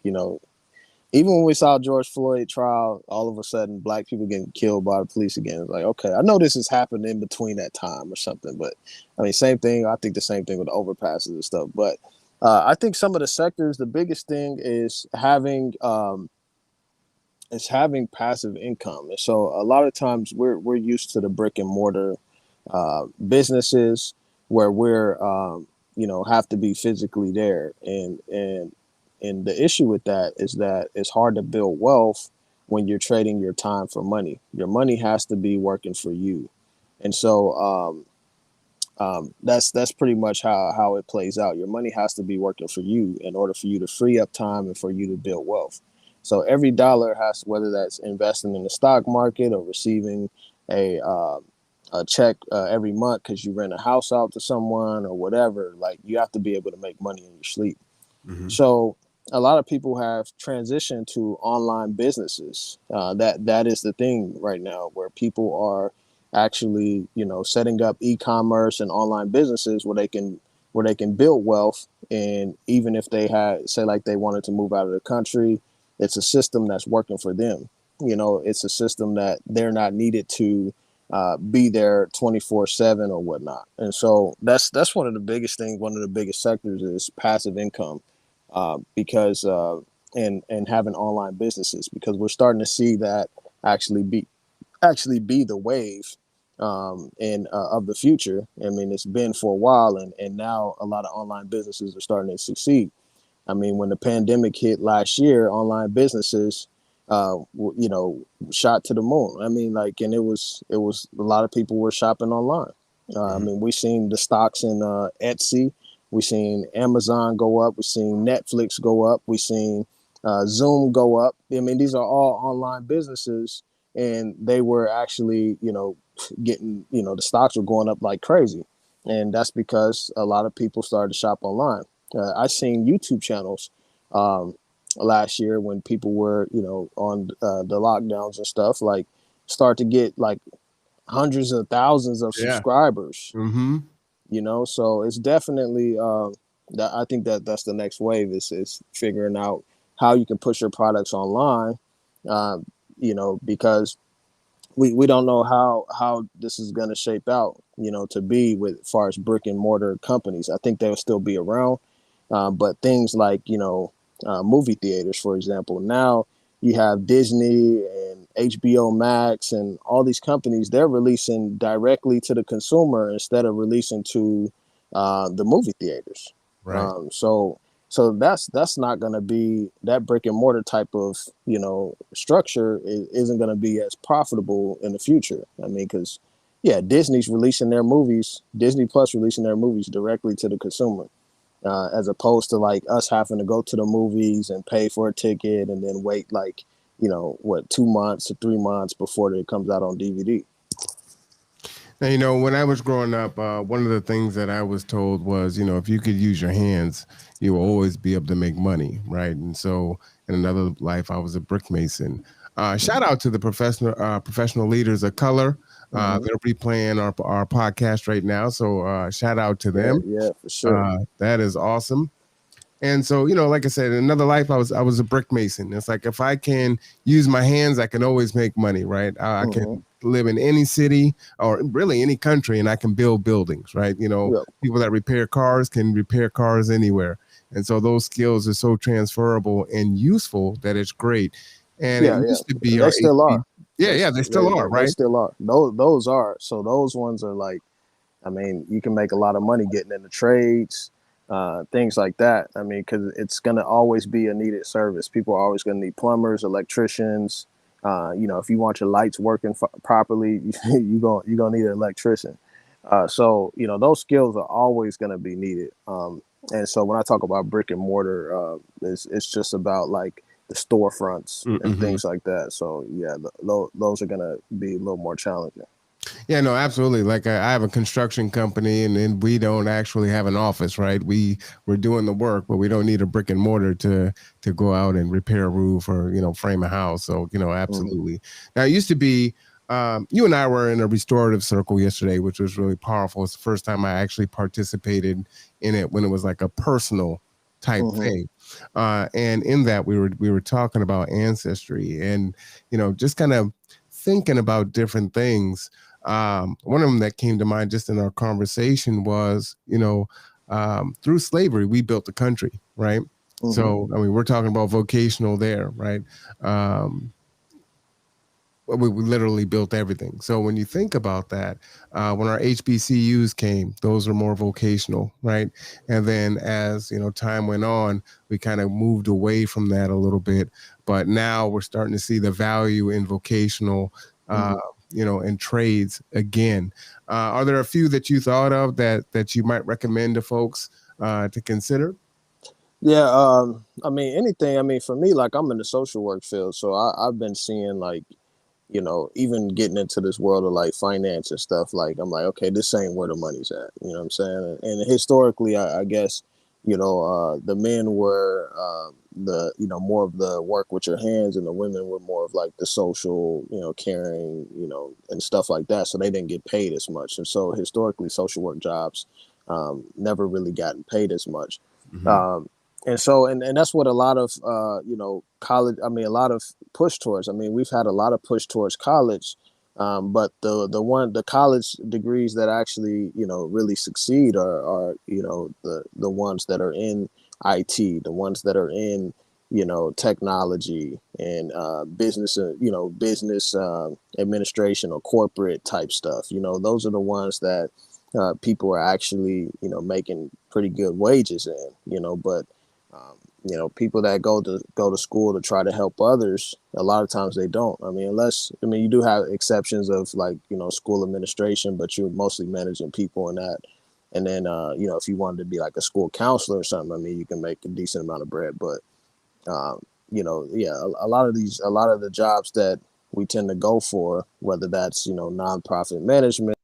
even when we saw George Floyd trial, all of a sudden Black people getting killed by the police again. It's like, okay, I know this has happened in between that time or something, but I mean, same thing. I think the same thing with the overpasses and stuff. But I think some of the sectors, the biggest thing is having passive income. And so a lot of times we're used to the brick and mortar businesses where we're have to be physically there, and the issue with that is that it's hard to build wealth when you're trading your time for money. Your money has to be working for you, and so that's pretty much how it plays out. Your money has to be working for you in order for you to free up time and for you to build wealth. So every dollar has, whether that's investing in the stock market or receiving a a check every month because you rent a house out to someone or whatever. Like, you have to be able to make money in your sleep. Mm-hmm. So a lot of people have transitioned to online businesses. That is the thing right now, where people are actually, setting up e-commerce and online businesses where they can build wealth. And even if they had, say, like they wanted to move out of the country, it's a system that's working for them. It's a system that they're not needed to be there 24/7 or whatnot. And so that's one of the biggest things. One of the biggest sectors is passive income, because and having online businesses, because we're starting to see that actually be the wave and of the future. I mean, it's been for a while, and now a lot of online businesses are starting to succeed. I mean, when the pandemic hit last year, online businesses, shot to the moon. I mean, like, and it was a lot of people were shopping online. I Mm-hmm. mean, we seen the stocks in Etsy, we seen Amazon go up, we seen Netflix go up, we seen Zoom go up. I mean, these are all online businesses, and they were actually, getting, the stocks were going up like crazy, and that's because a lot of people started to shop online. I seen YouTube channels last year when people were, on the lockdowns and stuff, like, start to get like hundreds of thousands of Yeah. subscribers. Mm-hmm. So it's definitely that I think that's the next wave is figuring out how you can push your products online. Uh, because we don't know how this is going to shape out, to be with as far as brick and mortar companies. I think they'll still be around, but things like, movie theaters, for example, now you have Disney and HBO Max and all these companies. They're releasing directly to the consumer instead of releasing to the movie theaters. Right. So that's not going to be, that brick and mortar type of, structure isn't going to be as profitable in the future. I mean, because yeah, Disney Plus releasing their movies directly to the consumer, as opposed to like us having to go to the movies and pay for a ticket and then wait, like, 2 months or 3 months before it comes out on DVD. Now, when I was growing up, one of the things that I was told was, if you could use your hands, you will always be able to make money, right? And so, in another life, I was a brick mason. Shout out to the professional leaders of color. Mm-hmm. They're replaying our podcast right now, so shout out to Yeah, them. yeah, for sure. That is awesome. And so, like I said, in another life, I was a brick mason. It's like, if I can use my hands, I can always make money, right? I Mm-hmm. can live in any city or really any country, and I can build buildings, right? Yep. People that repair cars can repair cars anywhere, and so those skills are so transferable and useful that it's great. And it Yeah, yeah. used to be They our still AC. are. Yeah, yeah, they still are, They right? still are. Those are. So those ones are like I mean, you can make a lot of money getting into trades, things like that. I mean, because it's going to always be a needed service. People are always going to need plumbers, electricians. If you want your lights working properly, you're gonna need an electrician. So those skills are always going to be needed. And so when I talk about brick and mortar, it's just about like the storefronts and Mm-hmm. things like that. So yeah, those are going to be a little more challenging. Yeah, no, absolutely. Like I have a construction company, and we don't actually have an office, right? We're doing the work, but we don't need a brick and mortar to go out and repair a roof or frame a house. So Mm-hmm. absolutely. Now it used to be. You and I were in a restorative circle yesterday, which was really powerful. It's the first time I actually participated in it when it was like a personal type Mm-hmm. thing. And in that we were talking about ancestry and just kind of thinking about different things. One of them that came to mind just in our conversation was, through slavery, we built the country, right? Mm-hmm. So, I mean, we're talking about vocational there, right? We literally built everything. So when you think about that, when our HBCUs came, those are more vocational, right? And then as time went on, we kind of moved away from that a little bit. But now we're starting to see the value in vocational, Mm-hmm. and trades again. Are there a few that you thought of that you might recommend to folks to consider? Yeah, I mean anything. I mean for me, like I'm in the social work field, so I've been seeing like even getting into this world of like finance and stuff, like I'm like, okay, this ain't where the money's at. You know what I'm saying? And historically, I guess, the men were the more of the work with your hands, and the women were more of like the social, caring, and stuff like that. So they didn't get paid as much, and so historically, social work jobs never really gotten paid as much. Mm-hmm. Um, and so and that's what a lot of college, I mean a lot of push towards, I mean we've had a lot of push towards college, but the college degrees that actually really succeed are the ones that are in IT, the ones that are in technology and business, business administration or corporate type stuff. Those are the ones that people are actually making pretty good wages in. But um, people that go to school to try to help others, a lot of times they don't. I mean, you do have exceptions of like school administration, but you're mostly managing people in that. And then if you wanted to be like a school counselor or something, I mean, you can make a decent amount of bread. But um, yeah, a lot of the jobs that we tend to go for, whether that's nonprofit management.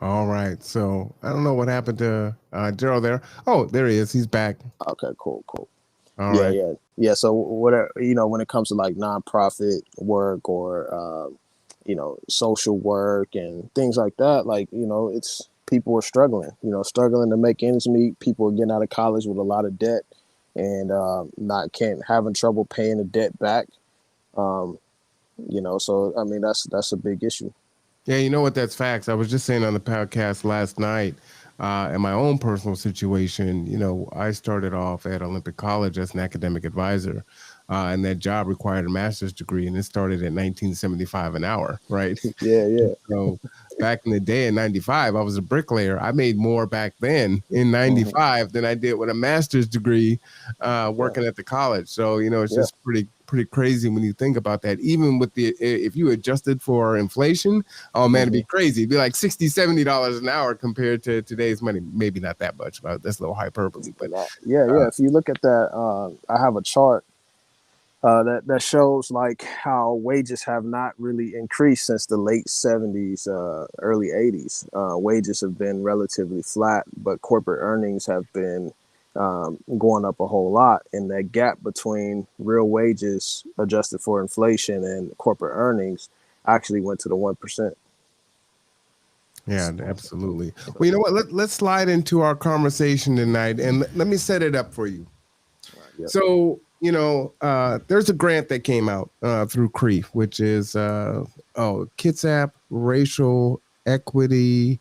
All right. So I don't know what happened to Darrell there. Oh, there he is. He's back. Okay, cool. All Yeah, right. yeah. So whatever, when it comes to like nonprofit work or social work and things like that, like it's people are struggling, struggling to make ends meet. People are getting out of college with a lot of debt and not can't having trouble paying the debt back. Um, so I mean that's a big issue. Yeah, you know what? That's facts. I was just saying on the podcast last night, in my own personal situation, I started off at Olympic College as an academic advisor, and that job required a master's degree, and it started at 1975 an hour, right? Yeah, yeah. So back in the day in 95, I was a bricklayer. I made more back then in Hmm. 95 than I did with a master's degree Yeah, working at the college. So, it's yeah. just pretty crazy when you think about that. Even with if you adjusted for inflation, oh man, it'd Hmm. be crazy. It'd be like $60, $70 an hour compared to today's money. Maybe not that much, but that's a little hyperbole. But Yeah, uh, yeah. If you look at that, I have a chart that shows like how wages have not really increased since the late 70s, early 80s. Wages have been relatively flat, but corporate earnings have been going up a whole lot. And that gap between real wages adjusted for inflation and corporate earnings actually went to the 1%. yeah, absolutely. Well, you know what? Let's slide into our conversation tonight, and let me set it up for you. Yep. So, there's a grant that came out through CREEF, which is Kitsap Racial Equity.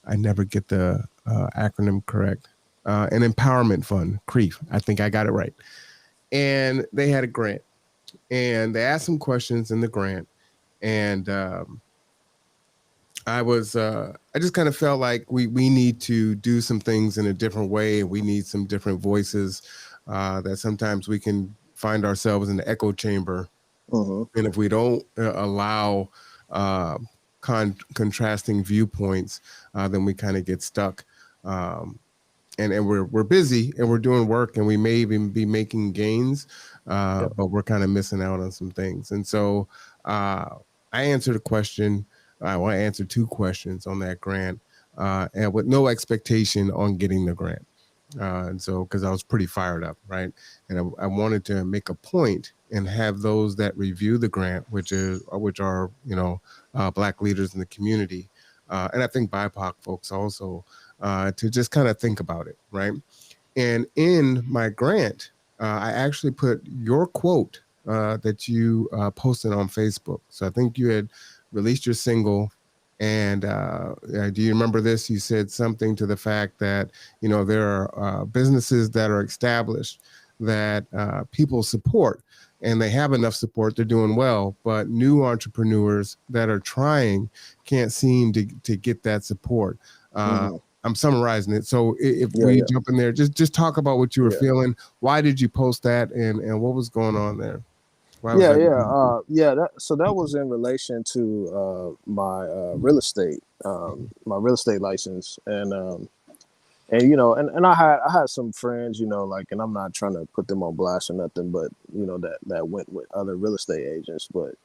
I never get the acronym correct. An empowerment fund, CREEF. I think I got it right. And they had a grant, and they asked some questions in the grant, and I just kind of felt like we need to do some things in a different way. We need some different voices, that sometimes we can find ourselves in the echo chamber. Mm-hmm. And if we don't allow uh, contrasting viewpoints, then we kind of get stuck. Um, and we're busy and we're doing work and we may even be making gains, Yep. but we're kind of missing out on some things. And so uh, I answered a question. Well, I answered two questions on that grant, and with no expectation on getting the grant. And so, because I was pretty fired up, right? And I wanted to make a point and have those that review the grant, which are Black leaders in the community, and I think BIPOC folks also, to just kind of think about it, right? And in my grant, I actually put your quote that you posted on Facebook. So I think you had released your single. And do you remember this? You said something to the fact that, there are businesses that are established that people support and they have enough support, they're doing well, but new entrepreneurs that are trying can't seem to get that support. Uh, Mm-hmm. I'm summarizing it. So if Yeah, we yeah, jump in there, just talk about what you were yeah. feeling. Why did you post that, and what was going on there? Why was Yeah, that yeah, important to you? so that was in relation to my real estate, my real estate license, and and I had some friends, like, and I'm not trying to put them on blast or nothing, but that went with other real estate agents, but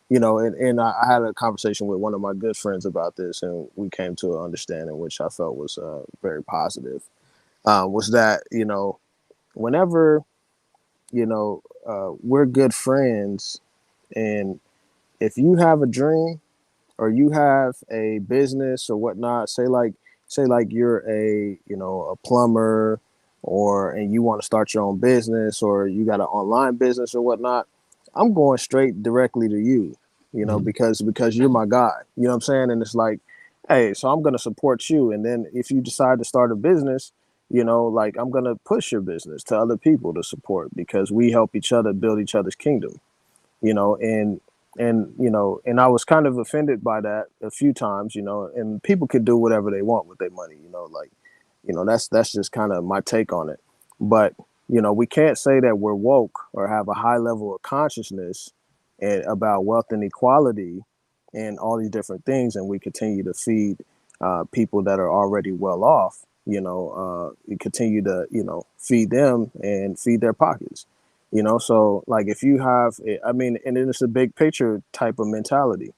and I had a conversation with one of my good friends about this, and we came to an understanding, which I felt was very positive. Was that whenever we're good friends, and if you have a dream or you have a business or whatnot, say like you're a plumber, or and you want to start your own business, or you got an online business or whatnot, I'm going straight directly to you, Mhm. because you're my guy. You know what I'm saying? And it's like, hey, so I'm gonna support you. And then if you decide to start a business, like, I'm gonna push your business to other people to support, because we help each other build each other's kingdom, and I was kind of offended by that a few times, and people could do whatever they want with their money, like, that's just kind of my take on it. But we can't say that we're woke or have a high level of consciousness and about wealth and equality and all these different things, and we continue to feed people that are already well off, you continue to feed them and feed their pockets. So, like, if you have, I mean, and then it's a big picture type of mentality.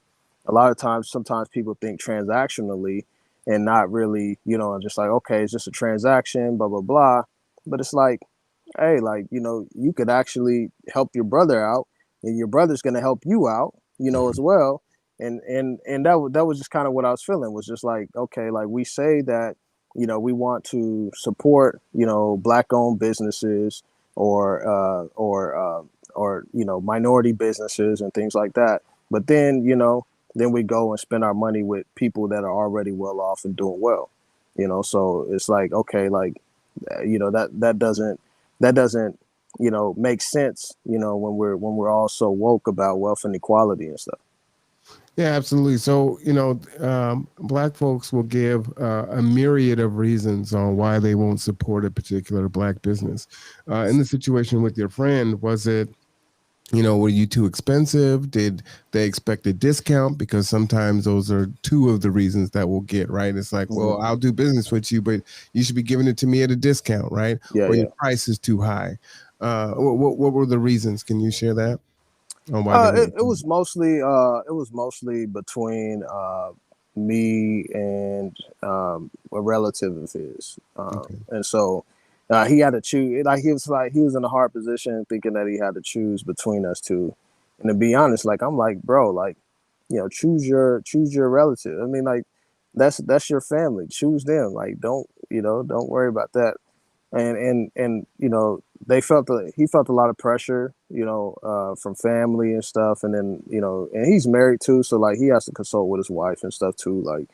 A lot of times, sometimes people think transactionally and not really, just like, okay, it's just a transaction, blah blah blah. But it's like, hey, like, you could actually help your brother out, and your brother's going to help you out, as well. And that was just kind of what I was feeling, was just like, okay, like, we say that we want to support black owned businesses, or minority businesses and things like that, but then we go and spend our money with people that are already well off and doing well. So it's like, okay, like, that doesn't make sense, when we're all so woke about wealth and equality and stuff. Yeah, absolutely. So, Black folks will give a myriad of reasons on why they won't support a particular Black business. In the situation with your friend, was it, were you too expensive? Did they expect a discount? Because sometimes those are two of the reasons that we'll get, right? It's like, Hmm. well, I'll do business with you, but you should be giving it to me at a discount, right? Yeah, Or your yeah. price is too high. What were the reasons? Can you share that on why they It, wouldn't? it was mostly between me and a relative of his, Okay. and so he had to choose. Like, he was in a hard position, thinking that he had to choose between us two. And to be honest, like, I'm like, bro, like, choose your relative. I mean, like, that's your family. Choose them. Like, don't worry about that. And he felt a lot of pressure, from family and stuff, and then and he's married too, so, like, he has to consult with his wife and stuff too, like,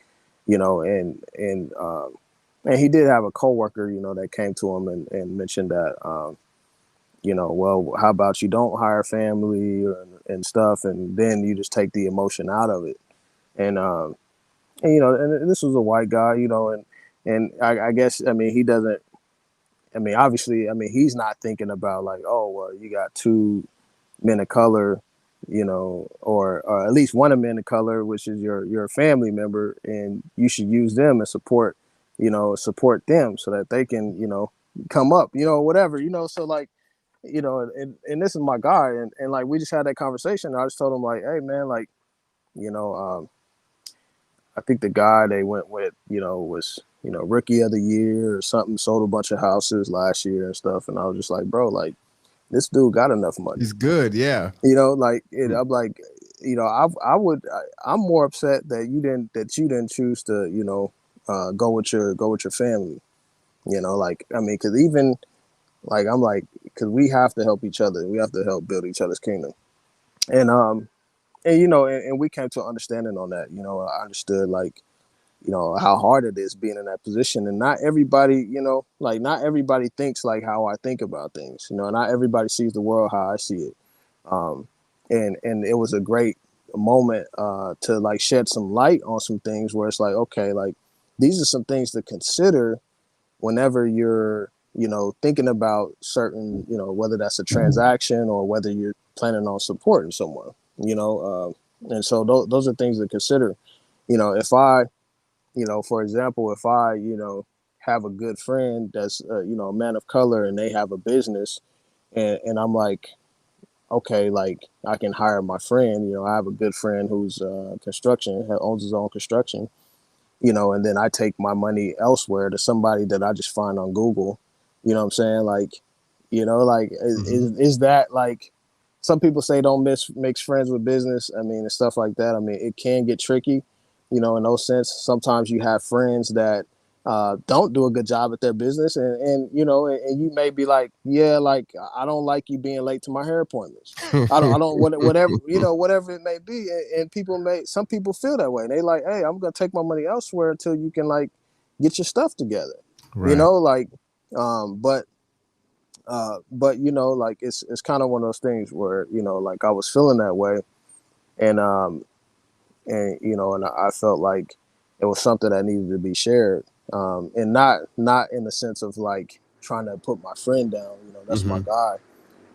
and he did have a coworker, that came to him and mentioned that, well, how about you don't hire family and stuff, and then you just take the emotion out of it. and and this was a white guy, and I guess I mean he doesn't. I mean, obviously, I mean he's not thinking about like, oh well, you got two men of color, or at least one of men of color, which is your family member, and you should use them and support them so that they can, come up, whatever, So like, and this is my guy, and like we just had that conversation. I just told him like, hey man, like, you know, um, I think the guy they went with, was rookie of the year or something, sold a bunch of houses last year and stuff, and I was just like, bro, like this dude got enough money. He's good. Yeah. Like I'm like, I'm more upset that you didn't choose to, go with your family. Like I mean, because even like I'm like, because we have to help each other. We have to help build each other's kingdom. And and we came to an understanding on that. I understood like, how hard it is being in that position, and not everybody, like not everybody thinks like how I think about things. Not everybody sees the world how I see it. Um, and it was a great moment to like shed some light on some things where it's like, okay, like these are some things to consider whenever you're, thinking about certain, whether that's a transaction or whether you're planning on supporting someone, and so those are things to consider. If I, for example, if I, have a good friend that's, a man of color and they have a business, and I'm like, okay, like I can hire my friend. I have a good friend who's construction, owns his own construction. And then I take my money elsewhere to somebody that I just find on Google. You know what I'm saying? Like, like is that like some people say don't mix friends with business. I mean, and stuff like that. I mean, it can get tricky, in those sense. Sometimes you have friends that don't do a good job at their business, and and you may be like, yeah, like I don't like you being late to my hair appointments. I don't whatever whatever it may be, and some people feel that way. And they like, hey, I'm gonna take my money elsewhere until you can like get your stuff together. Right. Like, but like it's kind of one of those things where like I was feeling that way, and and I felt like it was something that needed to be shared, and not in the sense of like trying to put my friend down. That's my guy,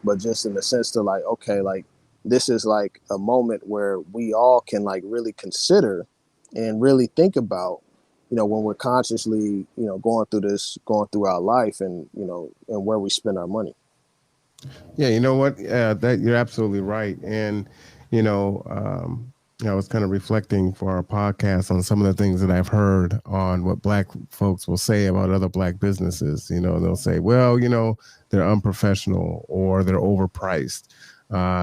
but just in the sense to like, okay, like this is like a moment where we all can like really consider and really think about, when we're consciously, going through our life, and and where we spend our money. Yeah, you know what? That you're absolutely right. And you know, I was kind of reflecting for our podcast on some of the things that I've heard on what Black folks will say about other Black businesses. They'll say, "Well, they're unprofessional or they're overpriced.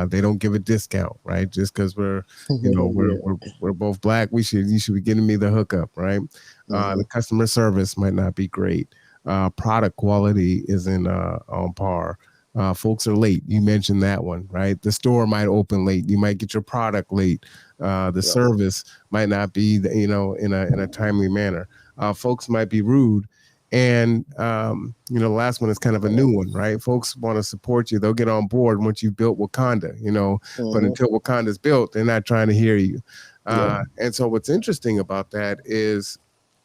They don't give a discount, right? Just because we're both Black, you should be giving me the hookup, right? Mm-hmm. The customer service might not be great. Product quality isn't on par." Folks are late. You mentioned that one, right? The store might open late. You might get your product late. The Yeah. service might not be, in a timely manner. Folks might be rude. And, the last one is kind of a new one, right? Folks want to support you. They'll get on board once you've built Wakanda, but Mm-hmm. until Wakanda's built, they're not trying to hear you. Yeah. And so what's interesting about that is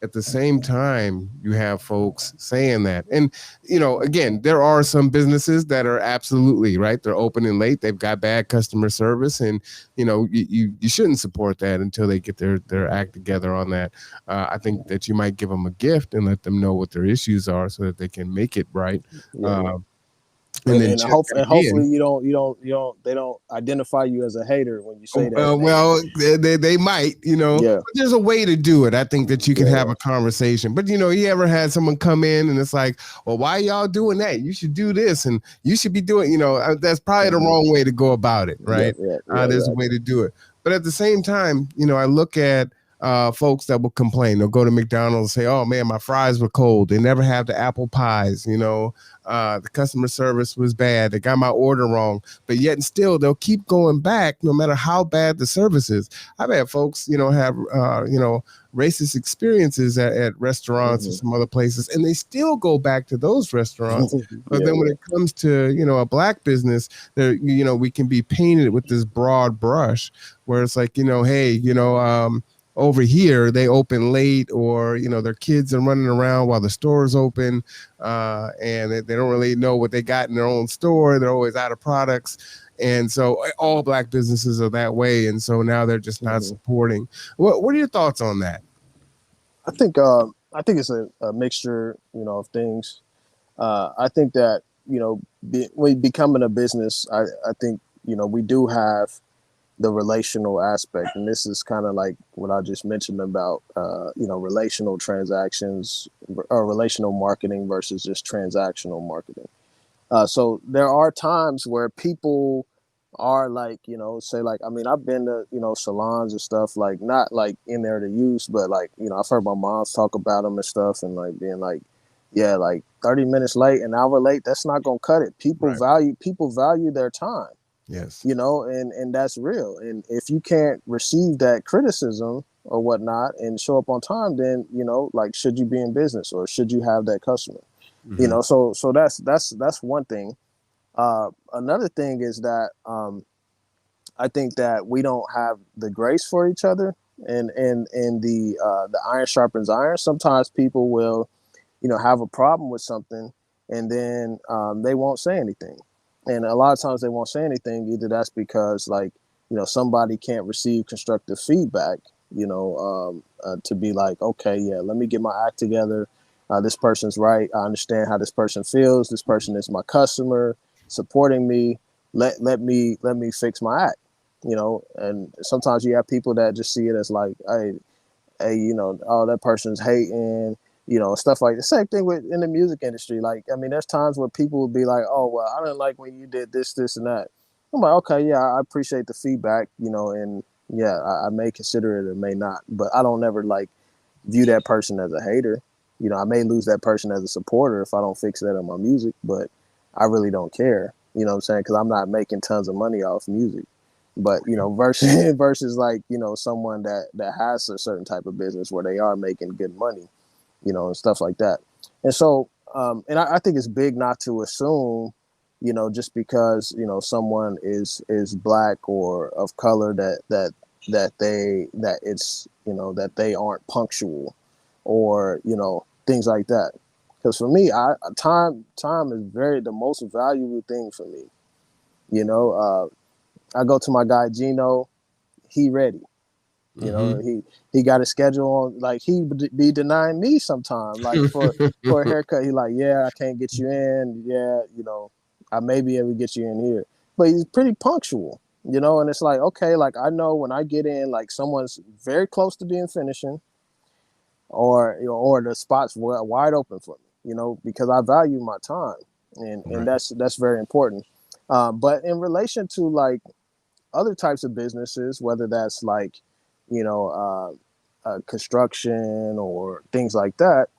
at the same time, you have folks saying that. And, again, there are some businesses that are absolutely right. They're opening late. They've got bad customer service. And, you shouldn't support that until they get their act together on that. I think that you might give them a gift and let them know what their issues are so that they can make it right. Yeah. And then check back Hopefully in. they don't identify you as a hater when you say that, and Well, they might, yeah, but there's a way to do it. I think that you can yeah, have a conversation. But, you ever had someone come in and it's like, well, why y'all doing that? You should do this and you should be doing, that's probably the mm-hmm. wrong way to go about it, Yeah, right? yeah, yeah, There's a way exactly. to do it. But at the same time, I look at folks that will complain. They'll go to McDonald's and say, oh, man, my fries were cold. They never have the apple pies, the customer service was bad. They got my order wrong. But yet and still, they'll keep going back no matter how bad the service is. I've had folks, have, racist experiences at restaurants or Mm-hmm. some other places, and they still go back to those restaurants. But Yeah, then when yeah, it comes to, a Black business, there, we can be painted with this broad brush where it's like, hey, over here they open late, or their kids are running around while the store's open, and they don't really know what they got in their own store. They're always out of products. And so all black businesses are that way, and so now they're just not Mhm. supporting. What are your thoughts on that? I think it's a mixture, of things. I think that when becoming a business, I think we do have the relational aspect, and this is kind of like what I just mentioned about relational transactions or relational marketing versus just transactional marketing. So there are times where people are like, say like, I mean, I've been to, salons and stuff, like not like in there to use, but like, I've heard my moms talk about them and stuff, and like being like, yeah, like 30 minutes late, an hour late, that's not going to cut it. Right. People value their time, Yes. and that's real. And if you can't receive that criticism or whatnot and show up on time, then, like, should you be in business or should you have that customer? Mm-hmm. So that's one thing. Another thing is that I think that we don't have the grace for each other, and the iron sharpens iron. Sometimes people will, have a problem with something, and then they won't say anything. And a lot of times they won't say anything. Either that's because like somebody can't receive constructive feedback. To be like, okay, yeah, let me get my act together. This person's right. I understand how this person feels. This person is my customer, supporting me. Let me fix my act. And sometimes you have people that just see it as like, hey, oh, that person's hating, stuff like the same thing with in the music industry. Like, I mean, there's times where people will be like, oh, well, I didn't like when you did this, and that. I'm like, okay, yeah, I appreciate the feedback, and yeah, I may consider it or may not, but I don't ever like view that person as a hater. I may lose that person as a supporter if I don't fix that in my music, but I really don't care. You know what I'm saying? Because I'm not making tons of money off music. But versus like someone that has a certain type of business where they are making good money, and stuff like that. And so, and I think it's big not to assume, just because someone is black or of color that they aren't punctual, or things like that. Because for me, time is the most valuable thing for me. I go to my guy Gino, he ready. Mm-hmm. He got a schedule on, like he be denying me sometime, like for a haircut. He like, yeah, I can't get you in. Yeah, I may be able to get you in here, but he's pretty punctual. And it's like, okay, like I know when I get in, like someone's very close to being finishing, or the spots wide open for me. Because I value my time, and Right. that's very important. But in relation to like other types of businesses, whether that's like, construction or things like that.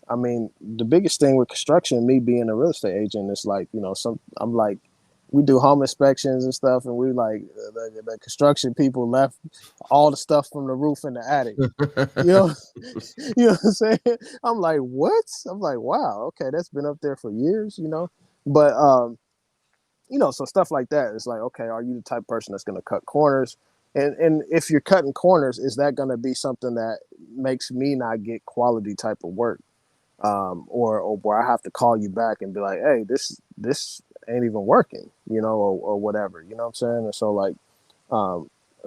I mean, the biggest thing with construction, me being a real estate agent, is like, I'm like, we do home inspections and stuff, and we like the construction people left all the stuff from the roof in the attic. You know, what I'm saying? I'm like, what? I'm like, wow, okay, that's been up there for years. But so stuff like that. It's like, okay, are you the type of person that's going to cut corners? And if you're cutting corners, is that going to be something that makes me not get quality type of work? Or where I have to call you back and be like, hey, this ain't even working, or whatever, what I'm saying? And so like, I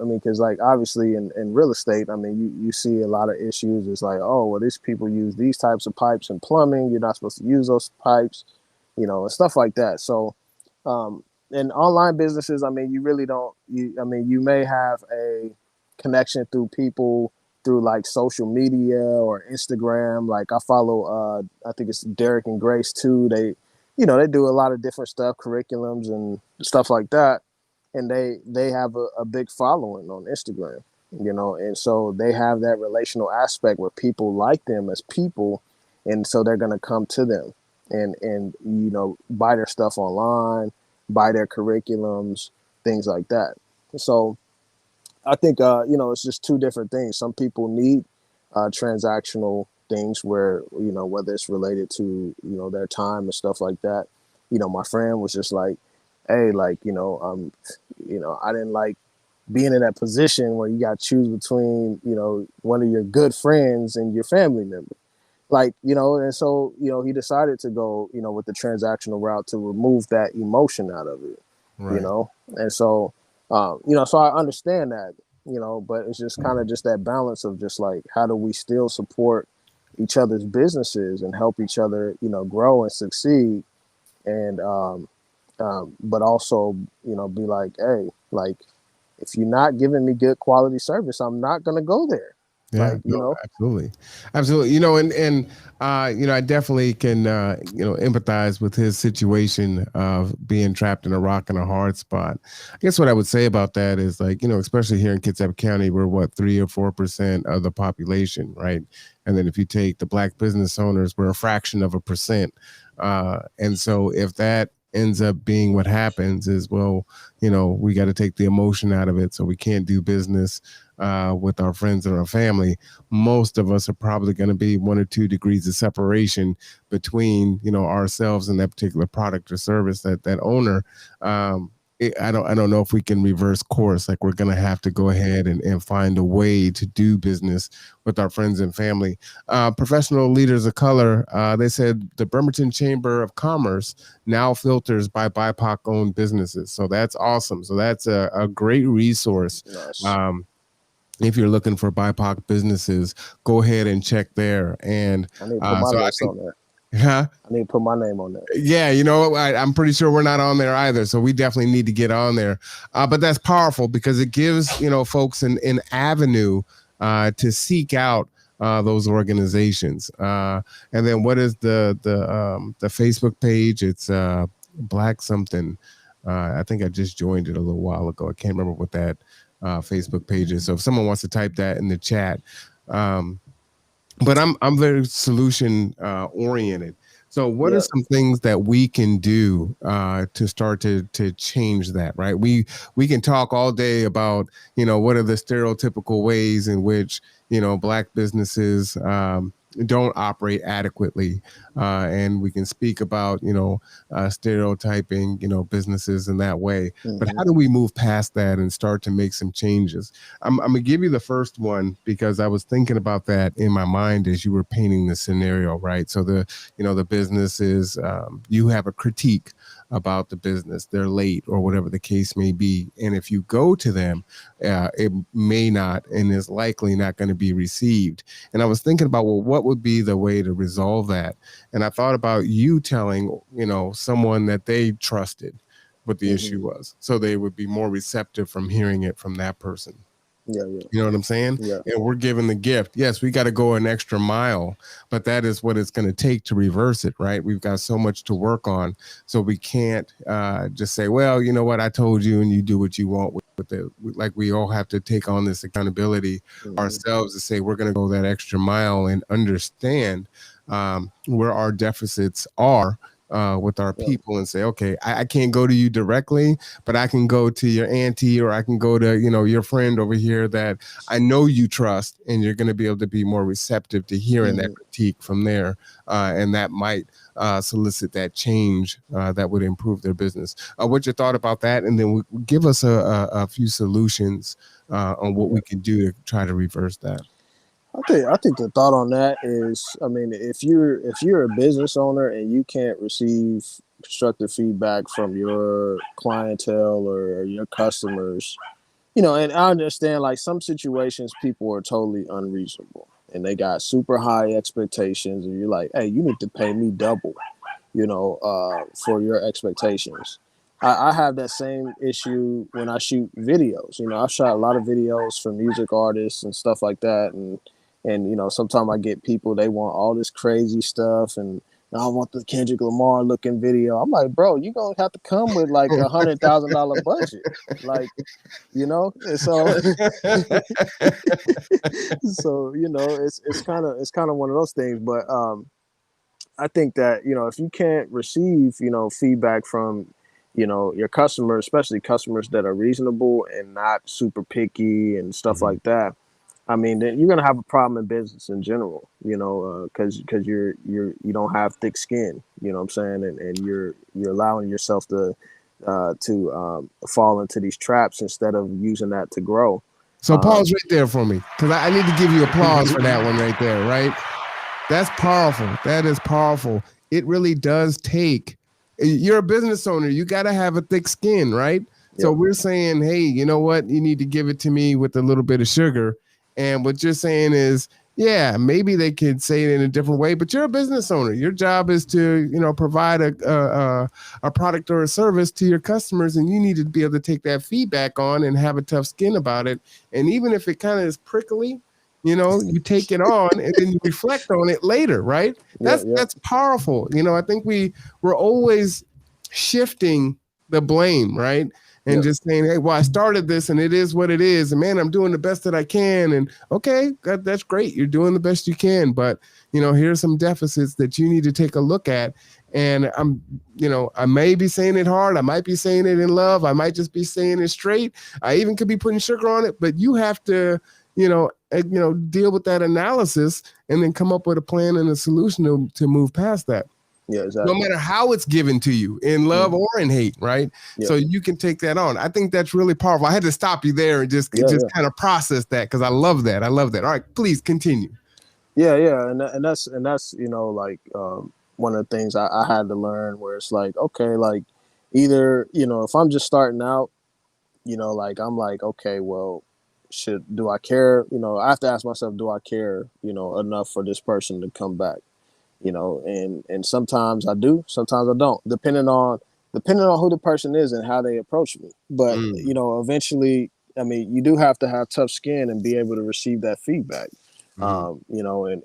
mean, because like obviously in real estate, I mean, you see a lot of issues. It's like, oh, well, these people use these types of pipes in plumbing. You're not supposed to use those pipes, and stuff like that. So, in online businesses, I mean, you really don't. I mean, you may have a connection through people through like social media or Instagram. Like I follow, I think it's Derek and Grace too. They do a lot of different stuff, curriculums and stuff like that, and they have a big following on Instagram. And so they have that relational aspect where people like them as people, and so they're gonna come to them and buy their stuff online, buy their curriculums, things like that. So I think it's just two different things. Some people need transactional things where whether it's related to their time and stuff like that. My friend was just like, hey, like I didn't like being in that position where you got to choose between, one of your good friends and your family member. Like, and so, he decided to go, with the transactional route to remove that emotion out of it, Right. And so, so I understand that, but it's just kind of just that balance of just like, how do we still support each other's businesses and help each other, grow and succeed. And, but also, be like, hey, like, if you're not giving me good quality service, I'm not going to go there. Yeah, Like, no, absolutely, absolutely. I definitely can, empathize with his situation of being trapped in a rock and a hard spot. I guess what I would say about that is like, especially here in Kitsap County, we're what 3 or 4% of the population, right? And then if you take the Black business owners, we're a fraction of a percent. And so if that ends up being what happens is, well, we got to take the emotion out of it, so we can't do business with our friends and our family. Most of us are probably going to be 1 or 2 degrees of separation between ourselves and that particular product or service that owner. I don't know if we can reverse course. Like, we're going to have to go ahead and find a way to do business with our friends and family. Professional leaders of color, they said the Bremerton Chamber of Commerce now filters by BIPOC owned businesses. So that's awesome. So that's a great resource. nice. If you're looking for BIPOC businesses, go ahead and check there. And I need to put my so I list think, on there. huh? I need to put my name on there. Yeah, I'm pretty sure we're not on there either. So we definitely need to get on there. But that's powerful because it gives, folks an avenue to seek out those organizations. And then what is the Facebook page? It's Black something. I think I just joined it a little while ago. I can't remember what that Facebook page is. So if someone wants to type that in the chat, um, but I'm very solution oriented. So what are Yeah. some things that we can do to start to change that, right? We can talk all day about, what are the stereotypical ways in which, Black businesses don't operate adequately. And we can speak about, stereotyping, businesses in that way. But Mm-hmm. how do we move past that and start to make some changes? I'm gonna give you the first one because I was thinking about that in my mind as you were painting the scenario, right? So the business is, you have a critique about the business, they're late or whatever the case may be, and if you go to them, it may not and is likely not going to be received. And I was thinking about, well, what would be the way to resolve that? And I thought about you telling someone that they trusted what the Mm-hmm. issue was, so they would be more receptive from hearing it from that person. Yeah. Yeah. You know what I'm saying? Yeah. And we're given the gift. Yes, we got to go an extra mile, but that is what it's going to take to reverse it, right? We've got so much to work on. So we can't just say, well, you know what, I told you and you do what you want with it. Like, we all have to take on this accountability Mm-hmm. ourselves to say we're going to go that extra mile and understand where our deficits are with our Yeah. people and say, okay, I can't go to you directly, but I can go to your auntie or I can go to, your friend over here that I know you trust, and you're going to be able to be more receptive to hearing that Mm-hmm. critique from there. And that might solicit that change that would improve their business. What's your thought about that? And then give us a few solutions on what Yeah. we can do to try to reverse that. I think the thought on that is, I mean, if you're a business owner and you can't receive constructive feedback from your clientele or your customers, and I understand like some situations people are totally unreasonable and they got super high expectations, and you're like, hey, you need to pay me double, for your expectations. I have that same issue when I shoot videos. I've shot a lot of videos for music artists and stuff like that, and sometimes I get people, they want all this crazy stuff, and I want the Kendrick Lamar looking video. I'm like, bro, you gonna have to come with like $100,000 budget, like, and so so it's kind of one of those things. But I think that if you can't receive feedback from your customers, especially customers that are reasonable and not super picky and stuff Mhm. like that, I mean, then you're gonna have a problem in business in general, because you don't have thick skin, you know what I'm saying, and you're allowing yourself to to fall into these traps instead of using that to grow. So pause right there for me, because I need to give you applause for that one right there, right? That's powerful. That is powerful. It really does take, you're a business owner. You got to have a thick skin, right? So we're saying, hey, you know what? You need to give it to me with a little bit of sugar. And what you're saying is, yeah, maybe they could say it in a different way, but you're a business owner. Your job is to, provide a product or a service to your customers, and you need to be able to take that feedback on and have a tough skin about it. And even if it kind of is prickly, you take it on and then you reflect on it later, right? That's powerful. I think we're always shifting the blame, right? And just saying, hey, well, I started this and it is what it is. And man, I'm doing the best that I can. And okay, that's great. You're doing the best you can. But, here's some deficits that you need to take a look at. And I may be saying it hard. I might be saying it in love. I might just be saying it straight. I even could be putting sugar on it. But you have to, deal with that analysis and then come up with a plan and a solution to move past that. Yeah, exactly. No matter how it's given to you, in love or in hate, right? So you can take that on. I think that's really powerful. I had to stop you there and just kind of process that, because I love that. I love that. All right, please continue. Yeah, and that's like one of the things I had to learn, where it's like, okay, like either if I'm just starting out, like I'm like, okay, well, do I care? I have to ask myself, do I care enough for this person to come back? And sometimes I do, sometimes I don't, depending on who the person is and how they approach me. But eventually, I mean, you do have to have tough skin and be able to receive that feedback. And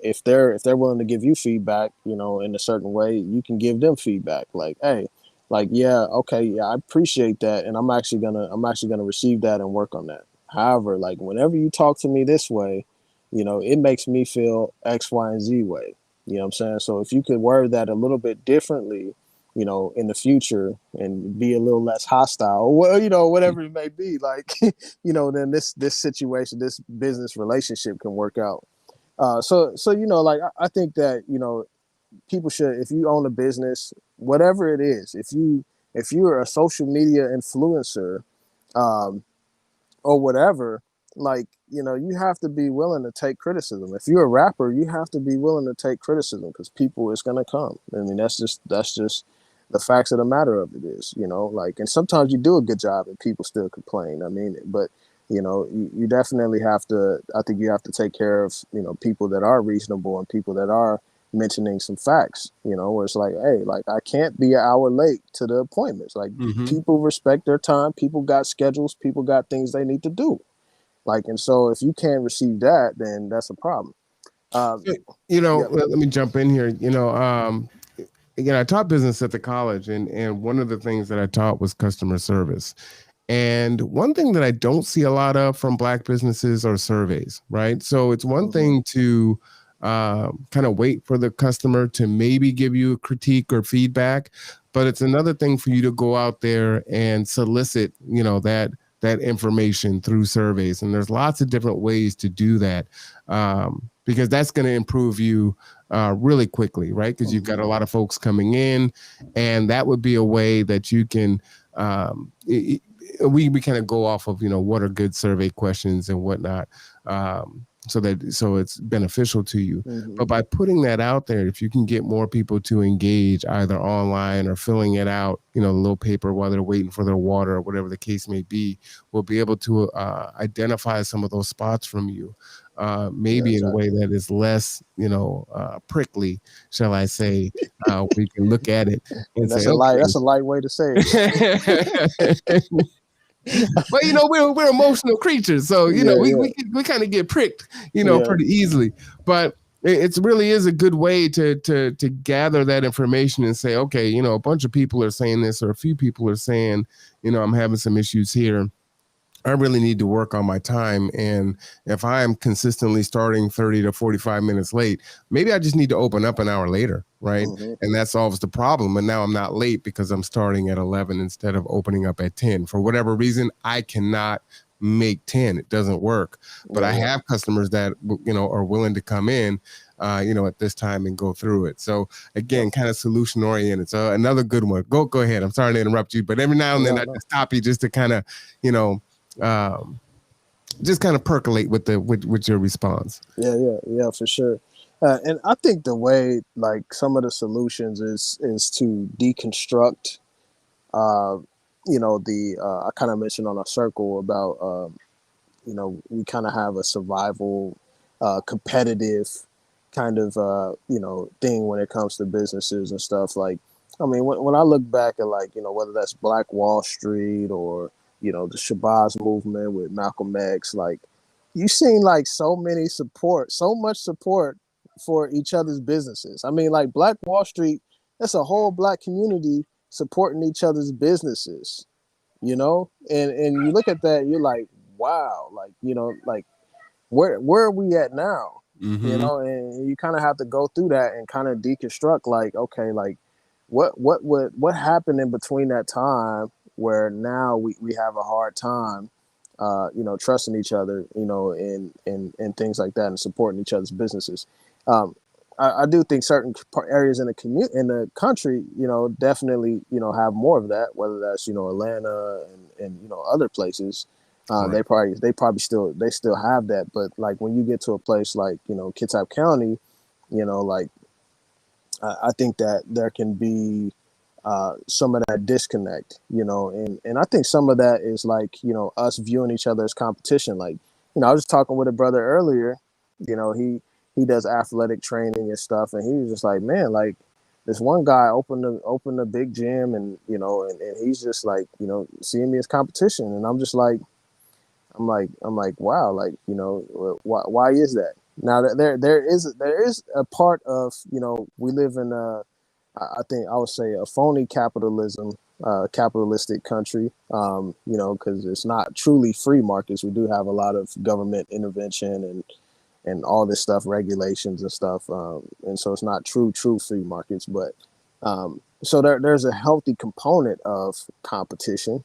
if they're willing to give you feedback, in a certain way, you can give them feedback. Like, hey, like, yeah, okay, yeah, I appreciate that, and I'm actually gonna receive that and work on that. However, like, whenever you talk to me this way, it makes me feel X, Y, and Z way. You know what I'm saying? So if you could word that a little bit differently, in the future, and be a little less hostile, well, whatever it may be, like, then this situation, this business relationship can work out. So like, I think that, people should, if you own a business, whatever it is, if you're a social media influencer, or whatever, like, you have to be willing to take criticism. If you're a rapper, you have to be willing to take criticism, because people is going to come. I mean, that's just the facts of the matter of it is, like, and sometimes you do a good job and people still complain. I mean, but, you definitely have to, I think you have to take care of, people that are reasonable and people that are mentioning some facts, where it's like, hey, like, I can't be an hour late to the appointments. Like, people respect their time. People got schedules. People got things they need to do. Like, and so if you can't receive that, then that's a problem. Let me jump in here. I taught business at the college, and one of the things that I taught was customer service. And one thing that I don't see a lot of from Black businesses are surveys, right? So it's one thing to kind of wait for the customer to maybe give you a critique or feedback, but it's another thing for you to go out there and solicit, that information through surveys. And there's lots of different ways to do that, because that's going to improve you really quickly, right? Because you've got a lot of folks coming in, and that would be a way that you can, we kind of go off of, what are good survey questions and whatnot. So it's beneficial to you. But by putting that out there, if you can get more people to engage either online or filling it out, the little paper while they're waiting for their water or whatever the case may be, we'll be able to identify some of those spots from you, maybe in a way that is less, prickly, shall I say. We can look at it and that's say, that's a light way to say it. But we're emotional creatures, so we kind of get pricked, pretty easily. But it really is a good way to gather that information and say, okay, a bunch of people are saying this, or a few people are saying, I'm having some issues here. I really need to work on my time. And if I'm consistently starting 30 to 45 minutes late, maybe I just need to open up an hour later, right? And that solves the problem. And now I'm not late because I'm starting at 11 instead of opening up at 10. For whatever reason, I cannot make 10. It doesn't work. But I have customers that, are willing to come in. at this time and go through it. So again, kind of solution oriented. So another good one. Go ahead. I'm sorry to interrupt you, but every now and then I No. just stop you just to kind of, um, just kind of percolate with with your response. Yeah, for sure. And I think the way like some of the solutions is to deconstruct. Uh, the I kind of mentioned on a circle about we kind of have a survival, competitive kind of thing when it comes to businesses and stuff. Like, I mean, when I look back at like whether that's Black Wall Street or the Shabazz movement with Malcolm X, like you seen like so much support for each other's businesses. I mean, like Black Wall Street, that's a whole black community supporting each other's businesses, and you look at that, you're like, wow, like like where are we at now, Mm-hmm. and you kind of have to go through that and kind of deconstruct, like, okay, like what happened in between that time where now we have a hard time trusting each other, and things like that, and supporting each other's businesses. um, I do think certain areas in the country, definitely, have more of that. Whether that's Atlanta and other places, Right. they still have that. But like when you get to a place like Kitsap County, like I think that there can be some of that disconnect, and I think some of that is like us viewing each other as competition. Like I was just talking with a brother earlier, he does athletic training and stuff, and he was just like, man, like this one guy opened a big gym, and and he's just like seeing me as competition, and I'm like, wow, like why is that? Now that there is a part of we live in I think I would say a phony capitalistic country, because it's not truly free markets. We do have a lot of government intervention and all this stuff, regulations and stuff, and so it's not true free markets. But so there's a healthy component of competition,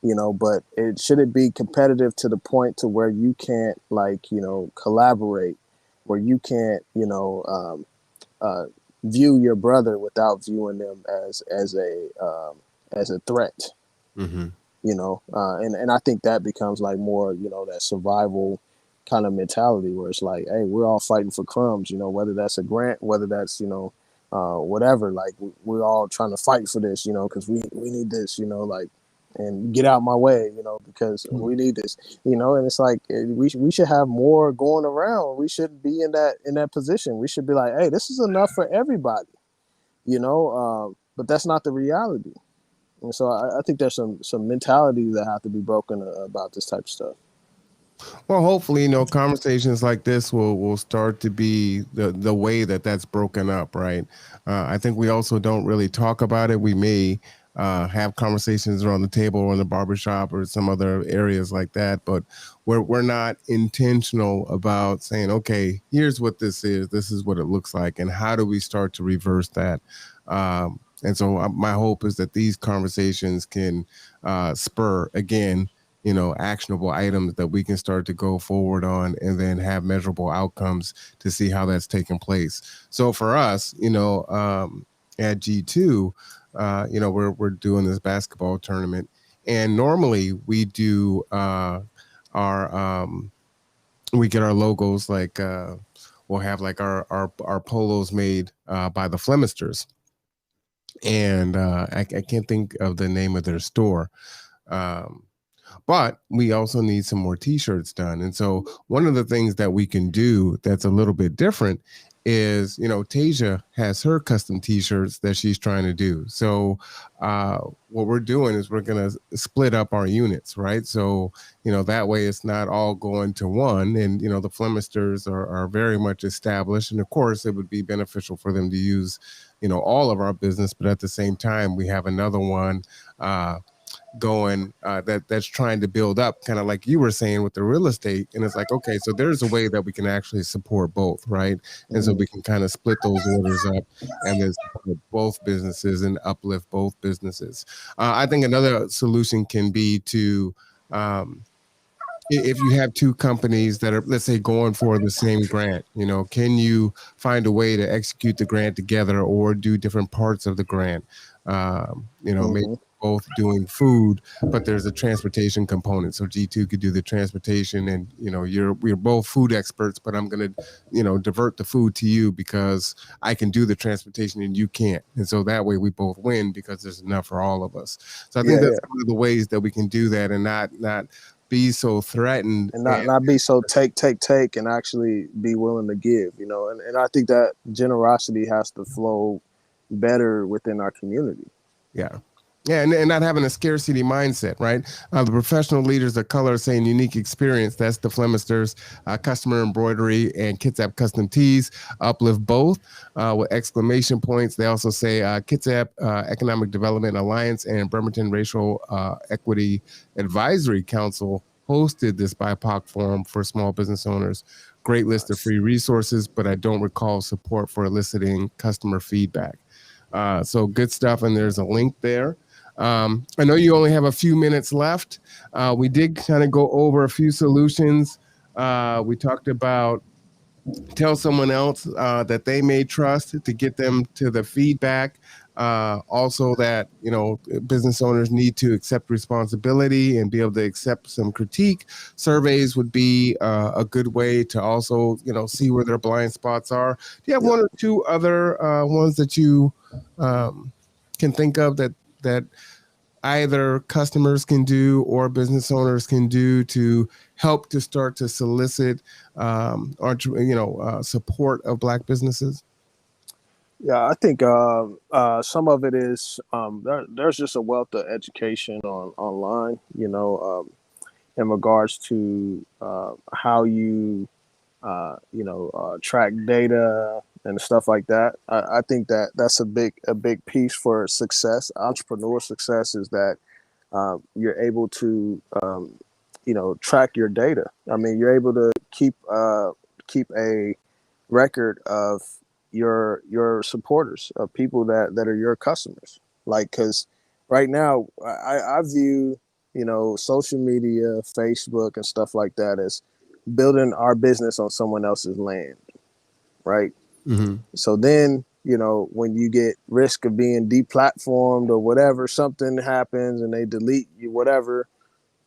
but it be competitive to the point to where you can't like collaborate, where you can't uh, view your brother without viewing them as a threat, Mm-hmm. and I think that becomes like more that survival kind of mentality, where it's like, hey, we're all fighting for crumbs, whether that's a grant, whether that's whatever, like we're all trying to fight for this, because we need this, like, and get out my way, because we need this, and it's like we should have more going around. We shouldn't be in that position. We should be like, hey, this is enough for everybody, but that's not the reality. And so I think there's some mentalities that have to be broken about this type of stuff. Well, hopefully, conversations like this will start to be the way that that's broken up, right? I think we also don't really talk about it. We may have conversations around the table or in the barbershop or some other areas like that, but we're not intentional about saying, okay, here's what this is. This is what it looks like, and how do we start to reverse that? And so my hope is that these conversations can spur again actionable items that we can start to go forward on and then have measurable outcomes to see how that's taking place. So for us, at G2, we're doing this basketball tournament, and normally we do our we get our logos like we'll have like our polos made by the Flemisters, and I can't think of the name of their store. Um, but we also need some more t-shirts done. And so one of the things that we can do that's a little bit different is, Tasia has her custom t-shirts that she's trying to do. So what we're doing is we're going to split up our units, right? So, that way it's not all going to one. And, the Flemisters are very much established. And of course, it would be beneficial for them to use, all of our business. But at the same time, we have another one going that's trying to build up, kind of like you were saying with the real estate, and it's like, okay, so there's a way that we can actually support both, right? And so Mm-hmm. we can kind of split those orders up and then support both businesses and uplift both businesses. I think another solution can be to if you have two companies that are, let's say, going for the same grant, can you find a way to execute the grant together or do different parts of the grant? Maybe Hmm. both doing food, but there's a transportation component. So G2 could do the transportation, and we're both food experts, but I'm going to, divert the food to you because I can do the transportation and you can't. And so that way we both win because there's enough for all of us. So I think Yeah, that's yeah, one of the ways that we can do that and not be so threatened. and And not be so take, and actually be willing to give. And I think that generosity has to flow better within our community. yeah. Yeah, and not having a scarcity mindset, right? The professional leaders of color saying unique experience. That's the Flemisters, customer embroidery and Kitsap custom tees. Uplift both with exclamation points. They also say Kitsap Economic Development Alliance and Bremerton Racial Equity Advisory Council hosted this BIPOC forum for small business owners. Great list of Nice. free resources, but I don't recall support for eliciting customer feedback. So good stuff, and there's a link there. I know you only have a few minutes left. We did kind of go over a few solutions. We talked about tell someone else that they may trust to get them to the feedback. Also, that business owners need to accept responsibility and be able to accept some critique. Surveys would be a good way to also see where their blind spots are. Do you have Yep. one or two other ones that you um, can think of that either customers can do or business owners can do to help to start to solicit or support of Black businesses? Yeah, I think some of it is there's just a wealth of education online, in regards to how you track data and stuff like that. I think that that's a big piece for success. Entrepreneur success is that you're able to track your data. I mean, you're able to keep a record of your supporters, of people that are your customers. Like, because right now I view social media, Facebook, and stuff like that as building our business on someone else's land, right? Mm-hmm. So then, when you get risk of being deplatformed or whatever, something happens and they delete you, whatever,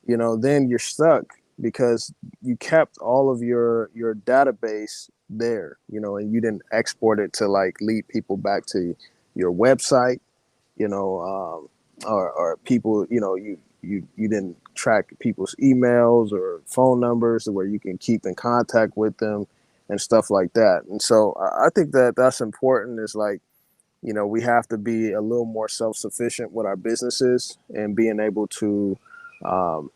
then you're stuck because you kept all of your database there, and you didn't export it to like lead people back to your website, or people, you didn't track people's emails or phone numbers where you can keep in contact with them and stuff like that. And so I think that that's important. Is like, we have to be a little more self-sufficient with our businesses and being able to um,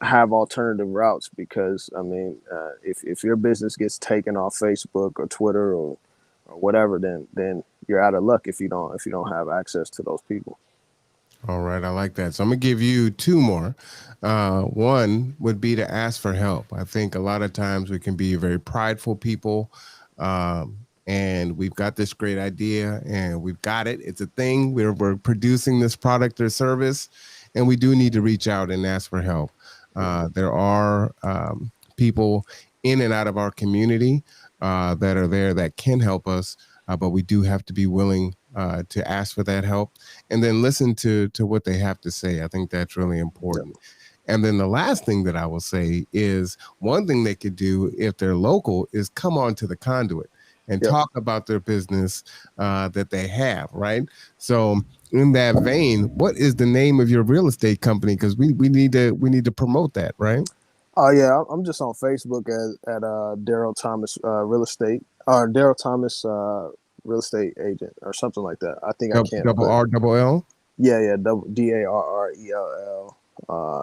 have alternative routes, because I mean, if your business gets taken off Facebook or Twitter or whatever, then you're out of luck if you don't have access to those people. All right, I like that. So I'm gonna give you two more. One would be to ask for help. I think a lot of times we can be very prideful people, and we've got this great idea and we've got it. It's a thing. We're producing this product or service, and we do need to reach out and ask for help. There are people in and out of our community that are there that can help us, but we do have to be willing to ask for that help and then listen to what they have to say. I think that's really Yep. important. And then the last thing that I will say is one thing they could do if they're local is come on to the Conduit and Yep. talk about their business that they have, right? So in that vein, what is the name of your real estate company? Because we need to promote that, right? Oh yeah, I'm just on Facebook at Darrell Thomas Real Estate, or Darrell Thomas Real Estate Agent, or something like that. I think I can't Double put. R double L. Yeah, double Darrell,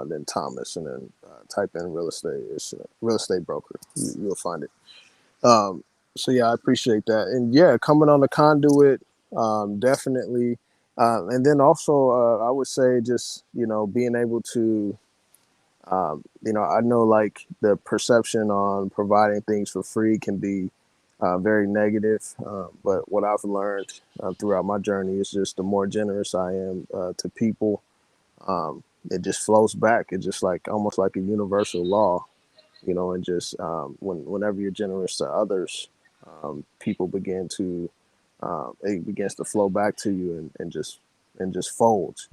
then Thomas, and then type in real estate. It's real estate broker. You'll find it. Um, so yeah, I appreciate that, and yeah, coming on the Conduit, definitely, and then also I would say just being able to, I know like the perception on providing things for free can be very negative, but what I've learned throughout my journey is just the more generous I am to people, it just flows back. It's just like almost like a universal law, and just whenever you're generous to others, people begin to it begins to flow back to you and just folds.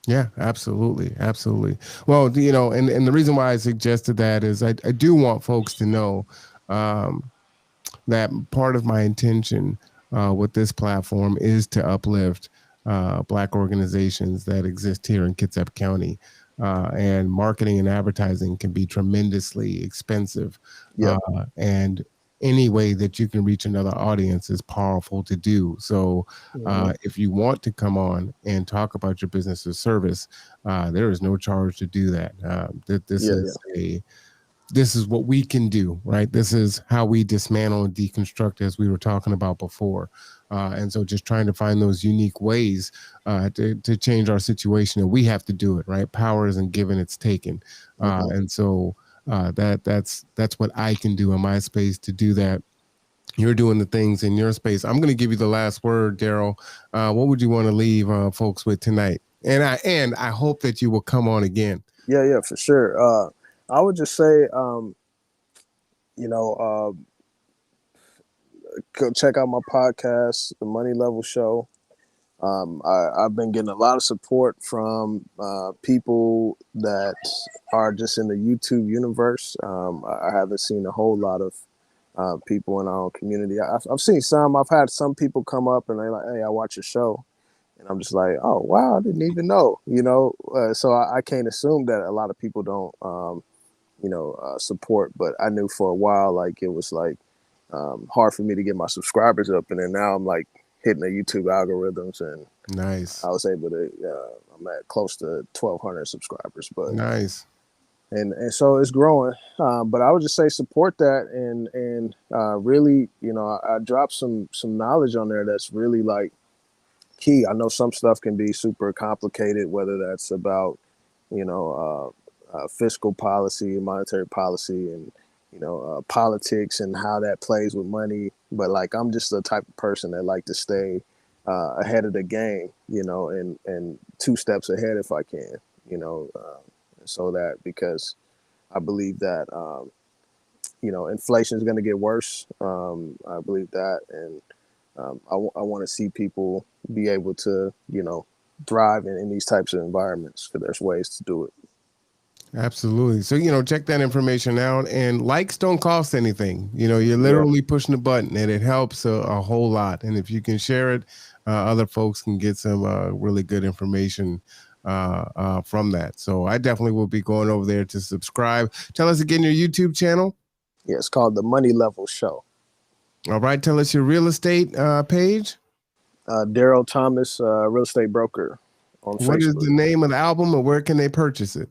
Yeah, absolutely. Absolutely. Well, and the reason why I suggested that is I do want folks to know um, that part of my intention with this platform is to uplift Black organizations that exist here in Kitsap County. And marketing and advertising can be tremendously expensive. Yep. And any way that you can reach another audience is powerful to do. So Hmm. if you want to come on and talk about your business or service, there is no charge to do that. This Yeah. is Yeah. what we can do, right? This is how we dismantle and deconstruct, as we were talking about before. And so just trying to find those unique ways to change our situation, and we have to do it, right? Power isn't given, it's taken. Hmm. And so that's what I can do in my space to do that. You're doing the things in your space. I'm going to give you the last word, Darrell. What would you want to leave folks with tonight? And I hope that you will come on again. Yeah. Yeah. For sure. I would just say, you know, go check out my podcast, The Money Level Show. I've been getting a lot of support from people that are just in the YouTube universe. I haven't seen a whole lot of people in our own community. I've seen some. I've had some people come up and they're like, "Hey, I watch your show," and I'm just like, "Oh, wow, I didn't even know." So I can't assume that a lot of people don't, support. But I knew for a while, like it was like hard for me to get my subscribers up, and then now I'm like hitting the YouTube algorithms, and Nice. I was able to. I'm at close to 1,200 subscribers, but Nice. and so it's growing. But I would just say support that, and really, I dropped some knowledge on there that's really like key. I know some stuff can be super complicated, whether that's about you know fiscal policy, monetary policy, and politics and how that plays with money. But like I'm just the type of person that like to stay ahead of the game, and two steps ahead if I can, so that because I believe that inflation is going to get worse. I believe that, and I want to see people be able to thrive in these types of environments because there's ways to do it. Absolutely. So, check that information out, and likes don't cost anything. You're Yeah. literally pushing a button and it helps a whole lot. And if you can share it, other folks can get some really good information from that. So I definitely will be going over there to subscribe. Tell us again your YouTube channel. Yeah, it's called The Money Level Show. All right. Tell us your real estate page. Darrell Thomas, real estate broker on What is Facebook. the name of the album, or where can they purchase it?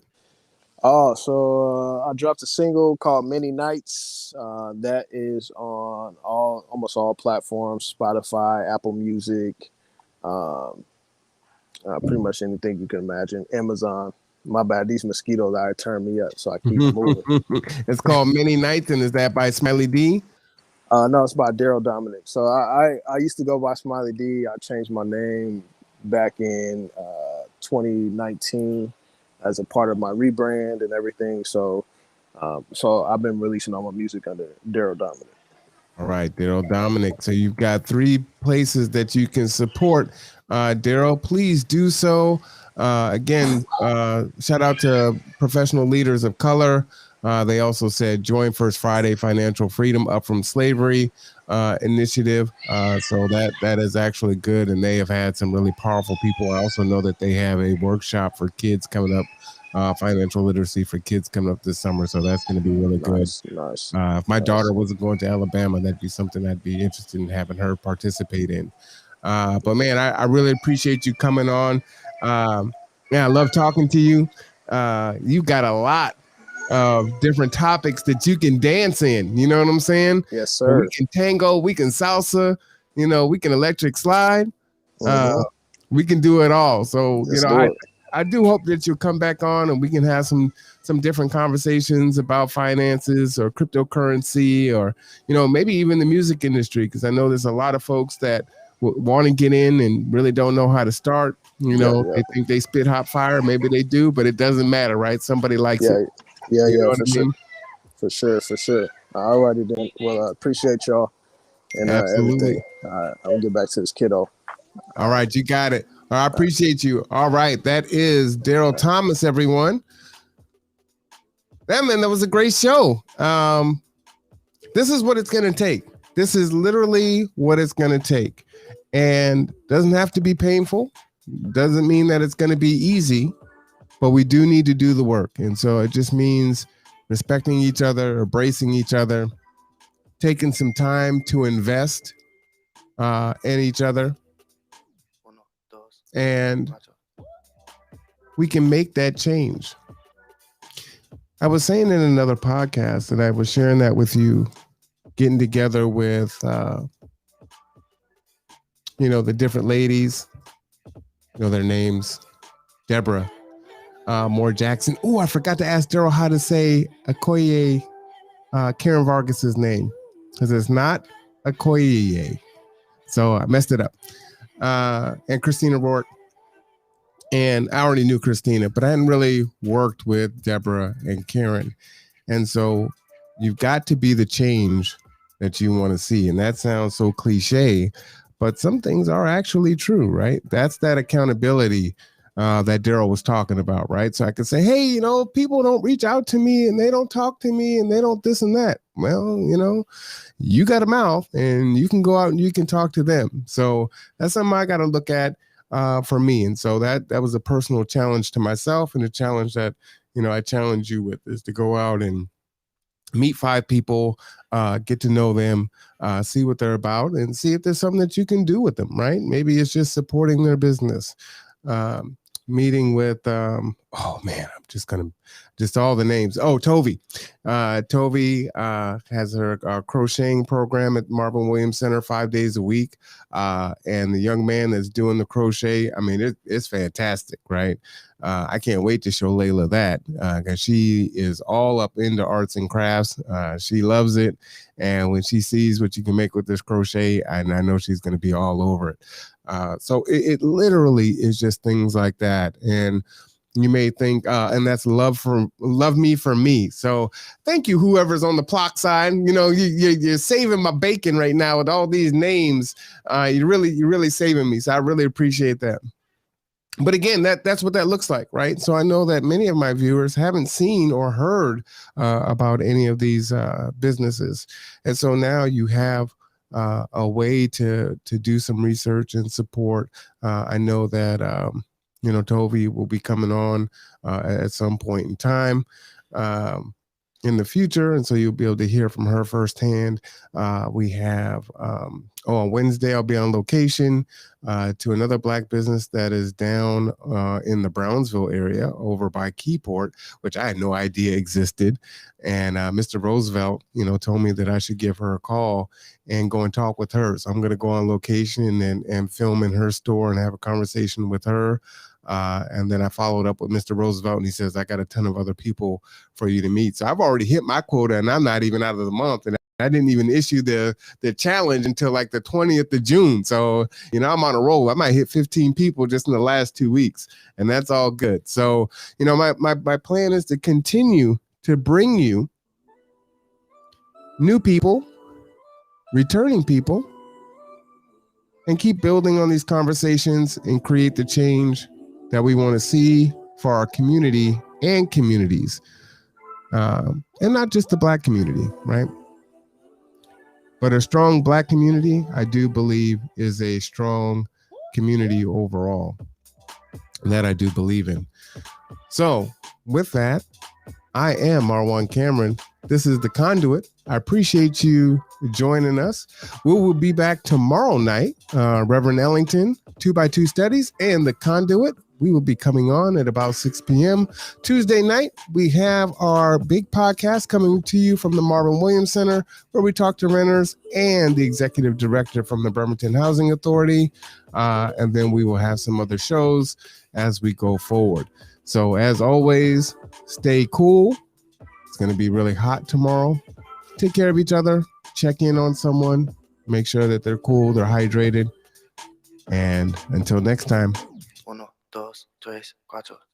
Oh, so I dropped a single called Many Nights. That is on almost all platforms: Spotify, Apple Music, um, pretty much anything you can imagine. Amazon. My bad, these mosquitoes out here turn me up, so I keep moving. It's called Many Nights, and is that by Smiley D? No, it's by Darrell Dominic. So I used to go by Smiley D. I changed my name back in 2019 as a part of my rebrand and everything. So I've been releasing all my music under Darrell Dominic. All right, Darrell Dominic. So you've got 3 places that you can support. Darrell, please do so. Again, shout out to Professional Leaders of Color. They also said join First Friday Financial Freedom Up from Slavery initiative. So that is actually good, and they have had some really powerful people. I also know that they have a workshop for kids coming up. Financial literacy for kids coming up this summer, so that's going to be really good. Nice. If my daughter wasn't going to Alabama, that'd be something I'd be interested in having her participate in. But man, I really appreciate you coming on. I love talking to you. You got a lot of different topics that you can dance in. You know what I'm saying? Yes, sir. We can tango, we can salsa, we can electric slide. We can do it all. So, Let's do it. I do hope that you'll come back on and we can have some different conversations about finances or cryptocurrency or, maybe even the music industry. Because I know there's a lot of folks that want to get in and really don't know how to start. You Yeah, know, yeah, they think they spit hot fire. Maybe they do, but it doesn't matter, right? Somebody likes it. yeah, yeah, You know yeah, what for I sure, mean? for sure, for sure. Alrighty then. Well, I appreciate y'all and Absolutely. everything. I'm gonna get back to this kiddo. All right, you got it. I appreciate you. All right, that is Darrell Thomas, everyone. That was a great show. This is what it's going to take. This is literally what it's going to take. And doesn't have to be painful. Doesn't mean that it's going to be easy, but we do need to do the work. And so it just means respecting each other, embracing each other, taking some time to invest in each other. And we can make that change. I was saying in another podcast that I was sharing that with you, getting together with, the different ladies, their names, Deborah, Moore Jackson. Oh, I forgot to ask Darrell how to say Okoye, Karen Vargas's name, because it's not Okoye. So I messed it up. And Christina Rourke. And I already knew Christina, but I hadn't really worked with Deborah and Karen. And so you've got to be the change that you want to see. And that sounds so cliche, but some things are actually true, right? That's that accountability that Darrell was talking about, right? So I could say, hey, people don't reach out to me and they don't talk to me and they don't this and that. Well, you got a mouth and you can go out and you can talk to them. So that's something I got to look at for me. And so that was a personal challenge to myself, and a challenge that, I challenge you with, is to go out and meet 5 people, get to know them, see what they're about, and see if there's something that you can do with them, right? Maybe it's just supporting their business. Meeting with, I'm just all the names. Oh, Tovi. Tovi has her crocheting program at Marvin Williams Center 5 days a week. And the young man that's doing the crochet, it's fantastic, right? I can't wait to show Layla that, because she is all up into arts and crafts. She loves it. And when she sees what you can make with this crochet, and I know she's going to be all over it. So it literally is just things like that. And you may think, and that's love me for me. So thank you, whoever's on the clock side. You're saving my bacon right now with all these names. You're really saving me. So I really appreciate that. But again, that's what that looks like, right? So I know that many of my viewers haven't seen or heard about any of these businesses. And so now you have a way to do some research and support. I know that, Tovi will be coming on at some point in time in the future. And so you'll be able to hear from her firsthand. We have, on Wednesday, I'll be on location to another Black business that is down in the Brownsville area over by Keyport, which I had no idea existed. And Mr. Roosevelt, told me that I should give her a call and go and talk with her. So I'm going to go on location and film in her store and have a conversation with her. And then I followed up with Mr. Roosevelt, and he says, I got a ton of other people for you to meet. So I've already hit my quota, and I'm not even out of the month. And I didn't even issue the challenge until like the 20th of June. So, I'm on a roll. I might hit 15 people just in the last 2 weeks, and that's all good. So, my plan is to continue to bring you new people, returning people, and keep building on these conversations and create the change that we want to see for our community and communities, and not just the Black community, right? But a strong Black community, I do believe, is a strong community overall. That I do believe in. So with that, I am Marwan Cameron. This is The Conduit. I appreciate you joining us. We will be back tomorrow night. Reverend Ellington, 2x2 Studies, and The Conduit. We will be coming on at about 6 p.m. Tuesday night, we have our big podcast coming to you from the Marvin Williams Center, where we talk to renters and the executive director from the Bremerton Housing Authority. And then we will have some other shows as we go forward. So as always, stay cool. It's going to be really hot tomorrow. Take care of each other. Check in on someone. Make sure that they're cool, they're hydrated. And until next time. 2, 3, 4.